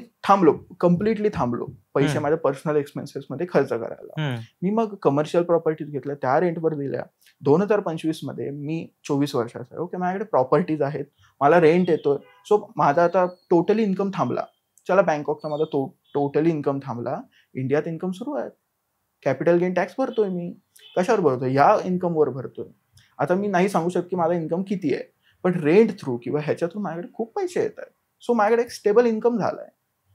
कम्प्लिटली थांबलो पैसे माझ्या पर्सनल एक्सपेन्सेस मध्ये खर्च करायला. मी मग कमर्शियल प्रॉपर्टीज घेतल्या, त्या रेंटवर दिल्या. 2025 मध्ये मी 24 वर्षाचा आहे, ओके, माझ्याकडे प्रॉपर्टीज आहेत, मला रेंट येतोय. सो माझा आता टोटली इन्कम थांबला. चला, बँकॉकचा माझा टोटली इन्कम थांबला, इंडियात इन्कम सुरू आहे. कॅपिटल गेन टॅक्स भरतोय मी. कशावर भरतोय? या इन्कमवर भरतोय. आता मी नाही सांगू शकत की माझा इन्कम किती आहे, पण रेंट थ्रू किंवा ह्याच्या थ्रू माझ्याकडे खूप पैसे येत आहेत. सो माझ्याकडे एक स्टेबल इन्कम झालाय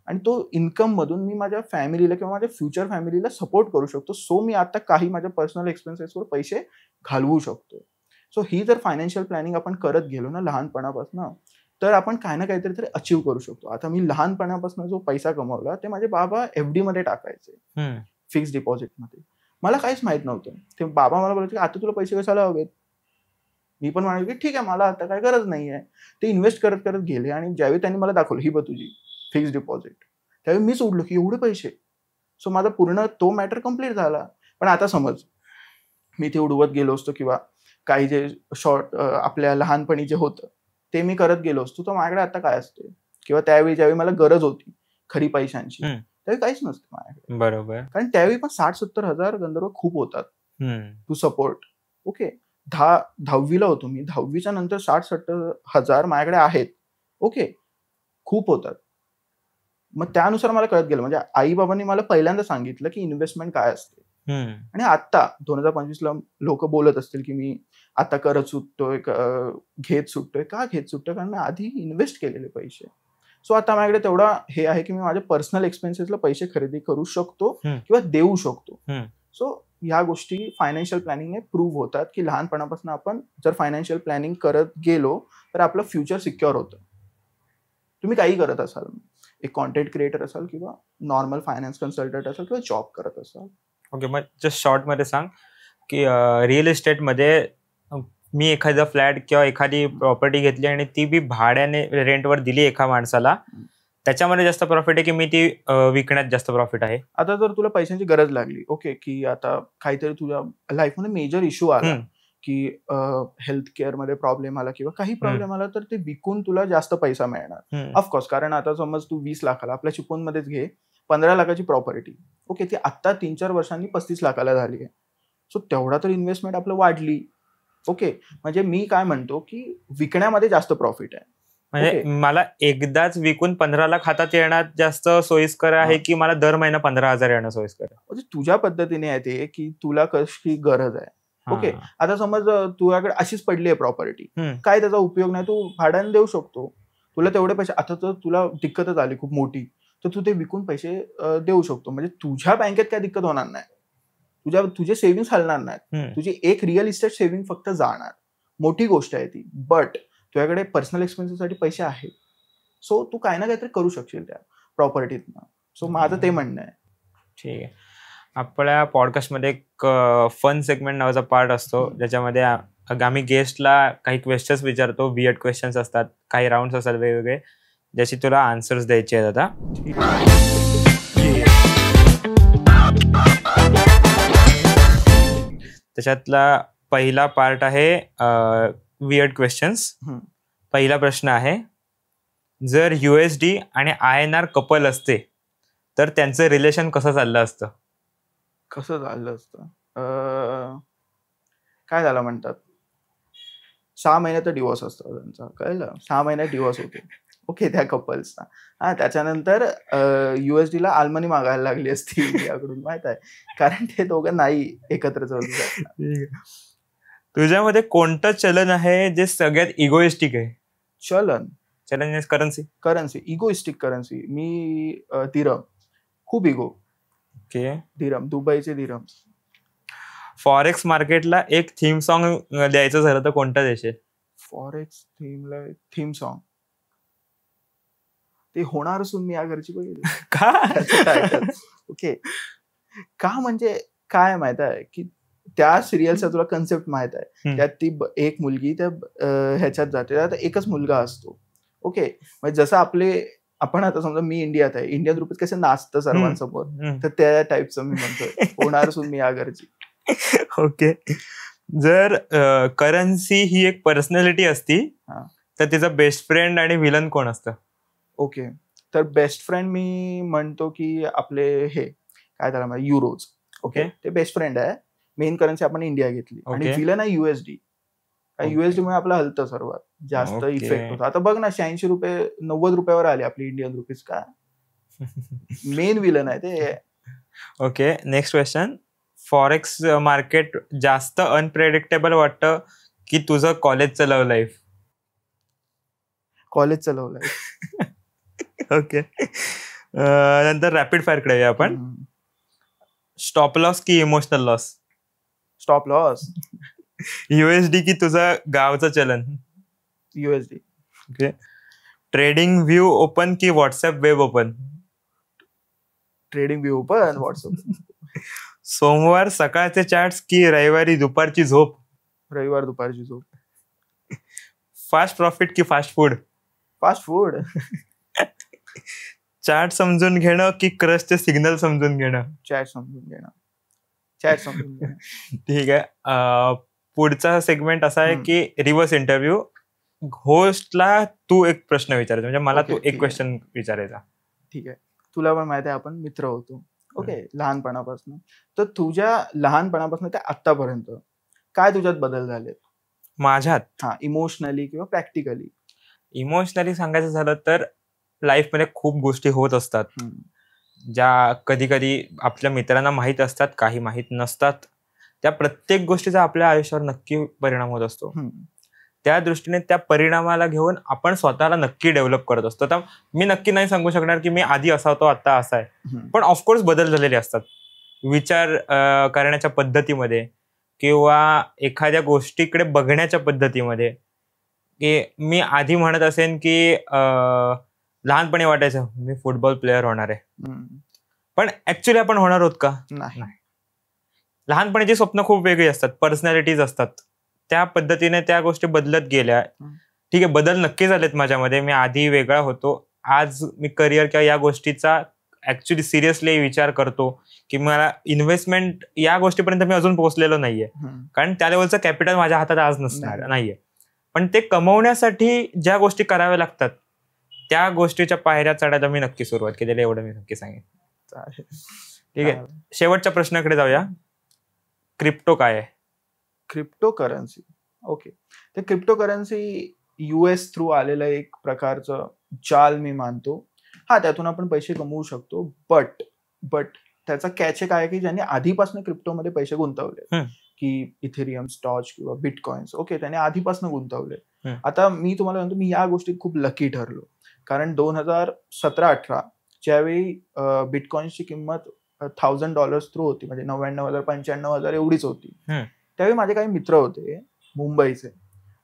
आणि तो इन्कम मधून मी माझ्या फॅमिलीला किंवा माझ्या फ्युचर फॅमिलीला सपोर्ट करू शकतो. सो मी आता काही माझ्या पर्सनल एक्सपेन्सेसवर पैसे घालवू शकतो. सो ही जर फायनान्शियल प्लॅनिंग आपण करत गेलो ना लहानपणापासून, तर आपण काही ना काहीतरी तरी अचीव करू शकतो. आता मी लहानपणापासून जो पैसा कमवला ते माझे बाबा FD मध्ये टाकायचे, फिक्स डिपॉझिटमध्ये. मला काहीच माहित नव्हतं. ते बाबा मला बोलायचे, आता तुला पैसे कशाला हवेत? मी पण म्हणालो की ठीक आहे, मला आता काय गरज नाहीये. ते इन्व्हेस्ट करत करत गेले आणि ज्यावेळी त्यांनी मला दाखवलं, ही बघ तुझी फिक्स डिपॉझिट, त्यावेळी मीच उडलो की एवढे पैसे. सो माझा पूर्ण तो मॅटर कम्प्लीट झाला. पण आता समज मी ते उडवत गेलो असतो किंवा काही जे शॉर्ट आपल्या लहानपणी जे होतं ते मी करत गेलो असतो, तर माझ्याकडे आता काय असते? किंवा त्यावेळी ज्यावेळी मला गरज होती खरी पैशांची, त्यावेळी काहीच नसतं माझ्याकडे. बरोबर. कारण त्यावेळी पण 60-70 हजार गंधर्व खूप होतात टू सपोर्ट. ओके, 10वीला होतो मी, 10वीच्या नंतर 60-70 हजार माझ्याकडे आहेत. ओके, खूप होतात. मग त्यानुसार मला कळत गेलं. म्हणजे आई बाबांनी मला पहिल्यांदा सांगितलं की इन्व्हेस्टमेंट काय असते. आणि आता 2025ला लोक बोलत असतील की मी आता करत सुटतोय, घेत सुटतोय. का घेत सुटतोय? कारण मी आधी इन्व्हेस्ट केलेले पैसे. सो आता माझ्याकडे तेवढा हे आहे की मी माझ्या पर्सनल एक्सपेन्सेसला पैसे खरेदी करू शकतो किंवा देऊ शकतो. सो ह्या गोष्टी फायनान्शियल प्लॅनिंगने प्रूव्ह होतात की लहानपणापासून आपण जर फायनान्शियल प्लॅनिंग करत गेलो तर आपलं फ्युचर सिक्युअर होतं. तुम्ही काही करत असाल, एक कॉन्टेंट क्रिएटर असाल किंवा नॉर्मल फायनान्स कन्सल्टंट असाल किंवा जॉब करत असाल. ओके, मग जस्ट शॉर्ट मध्ये सांग की रिअल इस्टेटमध्ये मी एखादा फ्लॅट किंवा एखादी प्रॉपर्टी घेतली आणि ती बी भाड्याने रेंटवर दिली एका माणसाला, त्याच्यामध्ये जास्त प्रॉफिट आहे की मी ती विकण्यात जास्त प्रॉफिट आहे? आता जर तुला पैशांची गरज लागली, ओके, की आता काहीतरी तुझ्या लाईफमध्ये मेजर इश्यू आला की हेल्थ केअर मध्ये प्रॉब्लेम आला किंवा काही प्रॉब्लेम आला, तर ते विकून तुला जास्त पैसा मिळणार ऑफकोर्स. कारण आता समज तू 20 लाखाला आपल्या चिपळूणमध्येच घे, 15 लाखाची प्रॉपर्टी, ओके, ती आता 3-4 वर्षांनी 35 लाखाला झाली आहे. सो तेवढा तर इन्व्हेस्टमेंट आपलं वाढली. ओके, म्हणजे मी काय म्हणतो की विकण्यामध्ये जास्त प्रॉफिट आहे. म्हणजे मला एकदाच विकून 15 लाख हातात येण्यात जास्त सोयीस्कर आहे की मला दर महिना 15,000 येणं सोयीस्कर आहे? म्हणजे तुझ्या पद्धतीने आहे ते की तुला कशी गरज आहे. ओके, आता समज तुझ्याकडे अशीच पडली आहे प्रॉपर्टी, काय त्याचा उपयोग नाही, तू भाड्याने देऊ शकतो. तुला तेवढे पैसे, आता तर तुला दिक्कतच आली खूप मोठी, तर तू ते विकून पैसे देऊ शकतो. म्हणजे तुझ्या बँकेत काय दिक्कत होणार नाही, तुझे सेव्हिंग्स हलणार नाहीत, तुझी एक रिअल इस्टेट सेव्हिंग फक्त जाणार. मोठी गोष्ट आहे ती. बट तुझ्याकडे पर्सनल एक्सपेन्सेससाठी पैसे आहेत, सो तू काही ना काहीतरी करू शकशील त्या प्रॉपर्टीतनं. सो माझं ते म्हणणं आहे. ठीक आहे. आपल्या पॉडकास्टमध्ये एक फन सेगमेंट नावाचा पार्ट असतो, ज्याच्यामध्ये आम्ही गेस्टला काही क्वेश्चन्स विचारतो. वियर्ड क्वेश्चन्स असतात, काही राऊंड्स असतात वेगवेगळे, ज्याची तुला आन्सर्स द्यायचे आहेत. आता त्याच्यातला पहिला पार्ट आहे वियर्ड क्वेश्चन्स. पहिला प्रश्न आहे, जर USD आणि INR कपल असते तर त्यांचं रिलेशन कसं चाललं असतं? कसं चाललं असतं? काय झालं म्हणतात, 6 महिन्यात डिवोर्स असतो त्यांचा. कळलं? 6 महिन्यात डिवोर्स होते. ओके, त्या कपल्सना. हा, त्याच्यानंतर USD ला आलमनी मागायला लागली असती इंडियाकडून, माहित आहे, कारण ते दोघं नाही एकत्र जाऊ शकतात. तुझ्यामध्ये कोणतं चलन आहे जे सगळ्यात इगोइस्टिक आहे? चलन चलन करन्सी इगोइस्टिक करन्सी मी दिरम. खूप इगो. ओके. दिरम, दुबईचे दिरम. फॉरेक्स मार्केटला एक थीम सॉन्ग द्यायचं झालं तर कोणता देश आहे? फॉरेक्स थीम सॉन्ग ते होणार असून मी या घरची बघितली. का? ओके, का म्हणजे काय माहित आहे की त्या सिरियलचा तुला कन्सेप्ट माहित आहे, त्यात ती एक मुलगी त्या ह्याच्यात जाते, त्यात एकच मुलगा असतो. ओके, म्हणजे जसं आपण आता समजा मी इंडियात आहे, इंडियन रुपीज कसे नाचतं सर्वांसमोर, तर त्या टाईपचं मी म्हणतोय होणार असून मी या घरची. ओके. जर करन्सी ही एक पर्सनॅलिटी असती तर तिचा बेस्ट फ्रेंड आणि विलन कोण असतं? ओके, तर बेस्ट फ्रेंड मी म्हणतो की आपले हे काय त्याला युरोज. ओके, ते बेस्ट फ्रेंड आहे. मेन करन्सी आपण इंडिया घेतली. आणि विलन आहे USD. USD मुळे आपलं हलतं सर्वात जास्त इफेक्ट होतो. आता बघ ना, 86 रुपये 90 रुपयावर आले आपली इंडियन रुपीज. का मेन विलन आहे ते. Okay, next question. Forex market जास्त अनप्रेडिक्टेबल वाटतं की तुझं कॉलेजचं लव्ह लाईफ? कॉलेजचं लव्ह लाईफ. ओके, नंतर रॅपिड फायर कडे आपण. स्टॉप लॉस की emotional loss? Stop loss. USD की तुझं गावचं चलन? USD. Okay. Trading view open की WhatsApp web open? Trading view open WhatsApp. सोमवार सकाळचे चॅट्स की रविवारी दुपारची झोप? रविवार दुपारची झोप. फास्ट प्रॉफिट की fast food? Fast food. Chat समजून घेणं की क्रशचे सिग्नल समजून घेणं? चॅट समजून घेणं. ठीक आहे. पुढचा सेगमेंट असा आहे की रिव्हर्स इंटरव्ह्यू. होस्टला तू एक प्रश्न विचारायचा, म्हणजे मला तू एक क्वेश्चन विचारायचा. ठीक आहे. तुला पण माहिती आहे आपण मित्र होतो. ओके, लहानपणापासून. तर तुझ्या लहानपणापासून ते आतापर्यंत काय तुझ्यात बदल झालेत? माझ्यात? हा, इमोशनली किंवा प्रॅक्टिकली. इमोशनली सांगायचं झालं तर लाईफमध्ये खूप गोष्टी होत असतात ज्या कधी कधी आपल्या मित्रांना माहीत असतात, काही माहीत नसतात. त्या प्रत्येक गोष्टीचा आपल्या आयुष्यावर नक्की परिणाम होत असतो. त्या दृष्टीने त्या परिणामाला घेऊन आपण स्वतःला नक्की डेव्हलप करत असतो. तर मी नक्की नाही सांगू शकणार की मी आधी असा होतो आता असा आहे, पण ऑफकोर्स बदल झालेले असतात विचार करण्याच्या पद्धतीमध्ये किंवा एखाद्या गोष्टीकडे बघण्याच्या पद्धतीमध्ये. की मी आधी म्हणत असेन की लहानपणी वाटायचं मी फुटबॉल प्लेअर होणार आहे, पण ऍक्च्युली आपण होणार आहोत का? नाही. लहानपणीची स्वप्न खूप वेगळी असतात, पर्सनॅलिटीज असतात, त्या पद्धतीने त्या गोष्टी बदलत गेल्या. ठीक आहे, बदल नक्की झालेत माझ्यामध्ये. मी आधी वेगळा होतो, आज मी करिअर किंवा या गोष्टीचा ऍक्च्युली सिरियसली विचार करतो की मला इन्व्हेस्टमेंट या गोष्टीपर्यंत मी अजून पोहोचलेलो नाहीये, कारण त्या लेवलचं कॅपिटल माझ्या हातात आज नसणार नाहीये. पण ते कमवण्यासाठी ज्या गोष्टी कराव्या लागतात त्या गोष्टीच्या पायऱ्या चढायला मी नक्की सुरुवात केलेली, एवढं मी नक्की सांगेन. ठीक आहे, शेवटच्या प्रश्नाकडे जाऊया. क्रिप्टो काय आहे? Crypto currency. ओके, ते क्रिप्टो करन्सी US थ्रू आलेलं एक प्रकारचं चाल मी मानतो. हा, त्यातून आपण पैसे कमवू शकतो, बट त्याचा कॅच काय की ज्यांनी आधीपासून क्रिप्टोमध्ये पैसे गुंतवले, की इथेरियम, स्टॉच किंवा बिटकॉइन्स, ओके, त्याने आधीपासून गुंतवले. आता मी तुम्हाला म्हणतो मी या गोष्टीत खूप लकी ठरलो, कारण 2017-18 ज्यावेळी बिटकॉइन्सची किंमत $1,000 थ्रू होती, म्हणजे 99,000 95,000 एवढीच होती. त्यावेळी माझे काही मित्र होते मुंबईचे.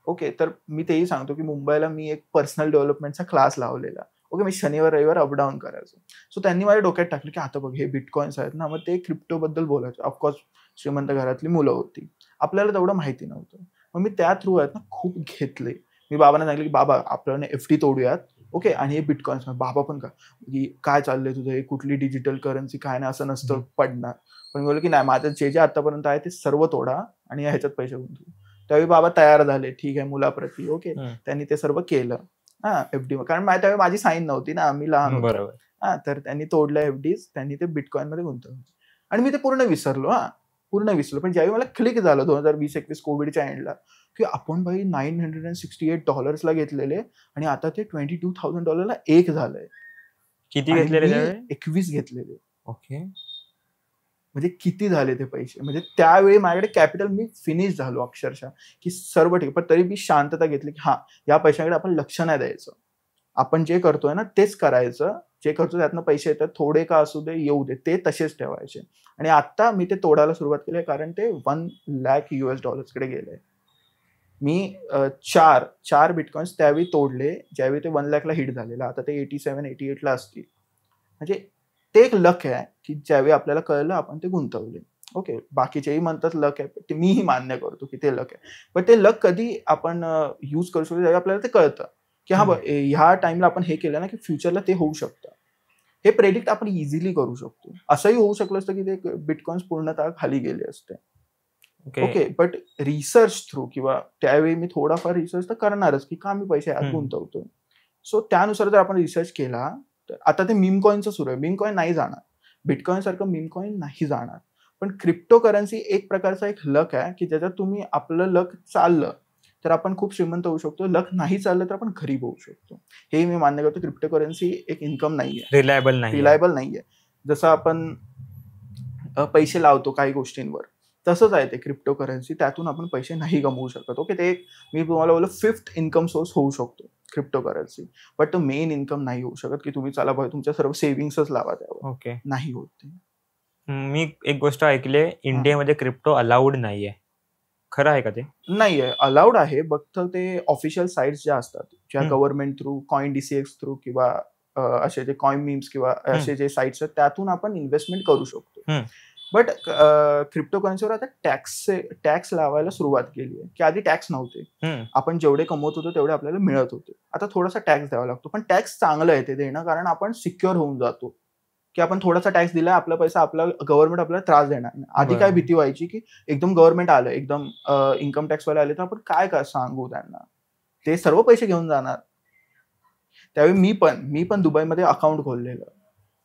ओके, तर मी तेही सांगतो की मुंबईला मी एक पर्सनल डेव्हलपमेंटचा क्लास लावलेला. ओके, मी शनिवार रविवार अपडाऊन करायचो. सो त्यांनी माझ्या डोक्यात टाकलं की आता बघ हे बिटकॉइन्स आहेत ना, मग ते क्रिप्टो बद्दल बोलायचं. ऑफकोर्स श्रीमंत घरातली मुलं होती, आपल्याला तेवढं माहिती नव्हतं. मग मी त्या थ्रू आहेत ना खूप घेतले. मी बाबांना सांगितलं की बाबा आपल्याला FD तोडूयात, ओके, आणि हे बिटकॉइन्स. बाबा पण काय चाललंय तुझं, हे कुठली डिजिटल करन्सी काय नाही, असं नसतं पडणार. पण मी बोललो की नाही, माझं जे आतापर्यंत आहे ते सर्व तोडा आणि ह्याच्यात पैसे गुंतवू. त्यावेळी बाबा तयार झाले, ठीक आहे मुलाप्रती. ओके, त्यांनी ते सर्व केलं. FD, कारण त्यावेळी माझी साईन नव्हती ना, मी लहान होतो. तर त्यांनी तोडलं FDs, त्यांनी ते बिटकॉइन मध्ये गुंतवलं आणि मी ते पूर्ण विसरलो. पण ज्यावेळी मला क्लिक झालं 2020-21 कोविडच्या एंडला की आपण भाई $968 घेतलेले आणि आता ते $22,000 एक झालंय. किती आणि घेतलेले मी त्यावेळी? 21 घेतलेले. ओके. म्हणजे किती झाले ते पैसे. म्हणजे त्यावेळी माझ्याकडे कॅपिटल, मी फिनिश झालो अक्षरशः, की सर्व ठीक. पण तरी मी शांतता घेतली की या पैशाकडे आपण लक्ष नाही द्यायचं. आपण जे करतोय ना तेच करायचं. जे करतो त्यातनं पैसे येतात, थोडे का असू दे, येऊ दे, ते तसेच ठेवायचे. आणि आता मी ते तोडायला सुरुवात केली, कारण ते $1,00,000 कडे गेलंय. मी चार बिटकॉइन्स त्यावेळी तोडले ज्यावेळी ते 1,00,000 हिट झालेलं. आता ते 87-88 असतील. म्हणजे ते एक लक आहे की ज्यावेळी आपल्याला कळलं आपण ते गुंतवले. ओके, बाकीचेही म्हणतात लक आहे, ते मीही मान्य करतो की ते लक आहे. पण ते लक कधी आपण यूज करू शकतो ज्यावेळी आपल्याला ते कळतं की ह्या टाइमला आपण हे केलं ना की फ्युचरला ते होऊ शकतं. हे प्रेडिक्ट आपण इझिली करू शकतो. असंही होऊ शकलं असतं की ते बिटकॉइन्स पूर्णतः खाली गेले असते. ओके, बट रिसर्च थ्रू किंवा त्यावेळी मी थोडाफार रिसर्च तर करणारच की का मी पैसे यात गुंतवतोय. सो त्यानुसार जर आपण रिसर्च केला तर आता ते मीम कॉइनचं सुरू आहे. मीम कॉइन नाही जाणार, बिटकॉइन सारखं मीम कॉइन नाही जाणार. पण क्रिप्टो करन्सी एक प्रकारचा एक लक आहे की ज्याच्यात तुम्ही आपलं लक चाललं तर आपण खूप श्रीमंत होऊ शकतो. लक नाही चाललं तर आपण गरीब होऊ शकतो. हे मी मान्य करतो. क्रिप्टो करन्सी एक इन्कम नाहीये, रिलायबल नाहीये. जसं आपण पैसे लावतो काही गोष्टींवर, तसंच आहे ते क्रिप्टो करन्सी. त्यातून आपण पैसे नाही कमवू शकत. ओके, ते मी तुम्हाला बोललो 5th इन्कम सोर्स होऊ शकतो क्रिप्टो करन्सी, बट तो मेन इन्कम नाही होऊ शकत की तुम्ही चला भाई तुमच्या सर्व सेव्हिंग्सच लावा त्यावर. ओके, नाही होत ते. मी एक गोष्ट ऐकली, इंडियामध्ये क्रिप्टो अलाउड नाहीये. खरं आहे का ते? नाहीये, अलाउड आहे. फक्त ते ऑफिशियल साइट्स ज्या असतात, ज्या गव्हर्नमेंट थ्रू, CoinDCX थ्रू किंवा असे जे कॉइन मीम्स किंवा असे जे साइट्स आहेत त्यातून आपण इन्व्हेस्टमेंट करू शकतो. बट क्रिप्टो करन्सीवर आता टॅक्स लावायला सुरुवात केली आहे, की आधी टॅक्स नव्हते. आपण जेवढे कमवत होतो तेवढे आपल्याला मिळत होते. आता थोडासा टॅक्स द्यावा लागतो, पण टॅक्स चांगलं आहे ते देणं, कारण आपण सिक्युअर होऊन जातो की आपण थोडासा टॅक्स दिला, आपला पैसा गव्हर्नमेंट आपल्याला त्रास देणार नाही. आधी काय भीती व्हायची की एकदम गव्हर्नमेंट आलं, एकदम इन्कम टॅक्सवाले आले तर आपण काय सांगू त्यांना, ते सर्व पैसे घेऊन जाणार. त्यावेळी मी पण दुबईमध्ये अकाउंट खोललेलं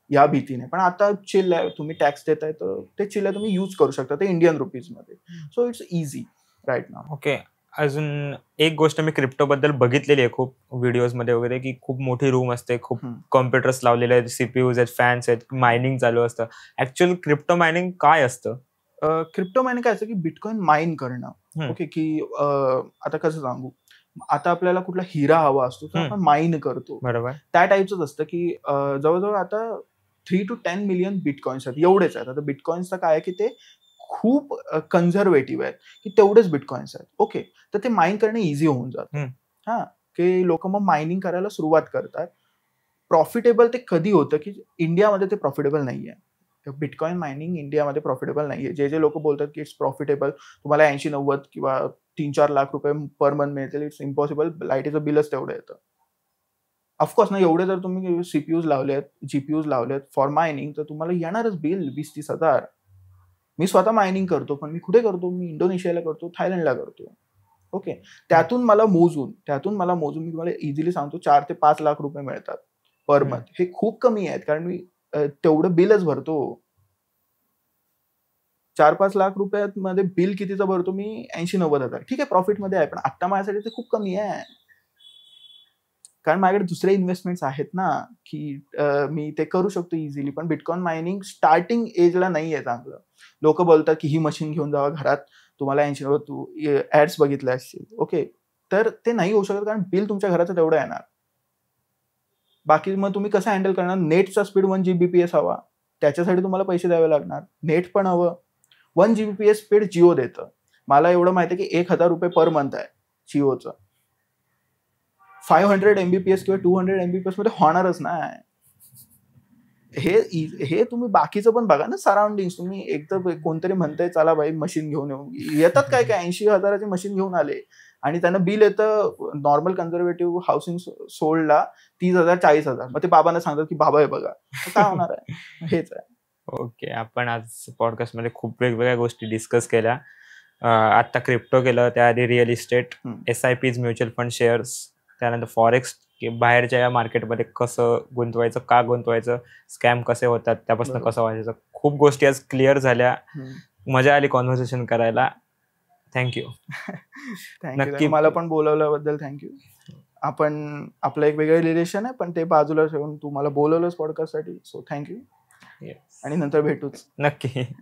या भीतीने. पण आता चिल आहे, तुम्ही टॅक्स देताय तर ते चिल आहे, तुम्ही यूज करू शकता ते इंडियन रुपीजमध्ये. So it's easy right now. Okay, अजून एक गोष्ट मी क्रिप्टो बद्दल बघितलेली आहे खूप व्हिडिओज मध्ये वगैरे, की खूप मोठी रूम असते, खूप कॉम्प्युटर्स लावलेले आहेत, सीपीयूज आहेत, फॅन्स आहेत, मायनिंग चालू असतं. ऍक्च्युअल क्रिप्टो मायनिंग काय असतं? क्रिप्टो मायनिंग काय असतं की बिटकॉइन माइन करणं. ओके, की आता कसं सांगू, आता आपल्याला कुठला हिरा हवा असतो तर आपण माइन करतो. बरोबर. त्या टाईपच असतं की जवळजवळ आता 3 to 10 मिलियन बिटकॉइन्स आहेत, एवढेच आहेत. आता बिटकॉइन्सचं काय आहे की ते खूप कन्झर्वेटिव्ह आहेत की तेवढेच बिटकॉइन्स आहेत. ओके, तर ते माइन करणं इझी होऊन जातं. की लोक मग मायनिंग करायला सुरुवात करतात. प्रॉफिटेबल ते कधी होतं की इंडियामध्ये ते प्रॉफिटेबल नाहीये. बिटकॉइन मायनिंग इंडियामध्ये प्रॉफिटेबल नाहीये. जे लोक बोलतात की इट्स प्रॉफिटेबल, तुम्हाला 80-90 किंवा 3-4 लाख रुपये पर मंथ मिळतील, इट्स इम्पॉसिबल. लाईटीचं बिलच तेवढं येतं. ऑफकोर्स ना, एवढे जर तुम्ही सीपीयूज लावलेत, जीपीयूज लावलेत फॉर मायनिंग, तर तुम्हाला येणारच बिल 20-30 हजार. मी स्वतः मायनिंग करतो, पण मी कुठे करतो? मी इंडोनेशियाला करतो, थायलंडला करतो. ओके, त्यातून मला मोजून मी तुम्हाला इझिली सांगतो 4 ते 5 लाख रुपये मिळतात पर मंथ. हे खूप कमी आहेत, कारण मी तेवढं बिलच भरतो. 4-5 लाख रुपयामध्ये बिल कितीचं भरतो मी? 80-90 हजार. ठीक आहे, प्रॉफिटमध्ये आहे, पण आता माझ्यासाठी ते खूप कमी आहे. कारण माझ्याकडे दुसरे इन्व्हेस्टमेंट्स आहेत ना, की मी ते करू शकतो इझिली. पण बिटकॉइन मायनिंग स्टार्टिंग एजला नाही आहे चांगलं. लोक बोलतात की ही मशीन घेऊन जावा घरात, तुम्हाला 80 तू ऍड्स बघितले असतील. ओके, तर ते नाही होऊ शकत, कारण बिल तुमच्या घराचं तेवढं येणार. बाकी मग तुम्ही कसं हँडल करणार? नेटचा स्पीड 1 Gbps हवा, त्याच्यासाठी तुम्हाला पैसे द्यावे लागणार. नेट पण हवं. 1 Gbps स्पीड जिओ देतं. मला एवढं माहिती आहे की 1,000 रुपये पर मंथ आहे जिओचं. 500 MBPS किंवा 200 MBPS मध्ये होणारच नाही. हे तुम्ही बाकीचं पण बघा ना, सराउंडिंग. तुम्ही एकदम कोणतरी म्हणतंय चला भाई मशीन घेऊन येतात, काय 80 हजाराची मशीन घेऊन आले आणि त्यांना बिल येतं नॉर्मल कन्झर्वेटिव्ह हाऊसिंग सोल्डला 30,000 40,000. मग ते बाबांना सांगतात की बाबा हे बघा, काय होणार आहे? हेच आहे. ओके, आपण आज पॉडकास्टमध्ये खूप वेगवेगळ्या गोष्टी डिस्कस केल्या. आता क्रिप्टो केलं, त्याआधी real estate, SIPs, mutual fund, shares, त्यानंतर फॉरेक्स, बाहेरच्या या मार्केटमध्ये कसं गुंतवायचं, का गुंतवायचं, स्कॅम कसे होतात, त्यापासून कसं वाचायचं. खूप गोष्टी आज क्लिअर झाल्या. मजा आली कॉन्व्हर्सेशन करायला. थँक्यू. थँक्यू. नक्की. मला पण बोलवल्याबद्दल थँक्यू. आपण आपलं एक वेगळं रिलेशन आहे, पण ते बाजूला ठेवून तू मला बोलवलंस पॉडकास्टसाठी, सो थँक्यू. आणि नंतर भेटूच. नक्की.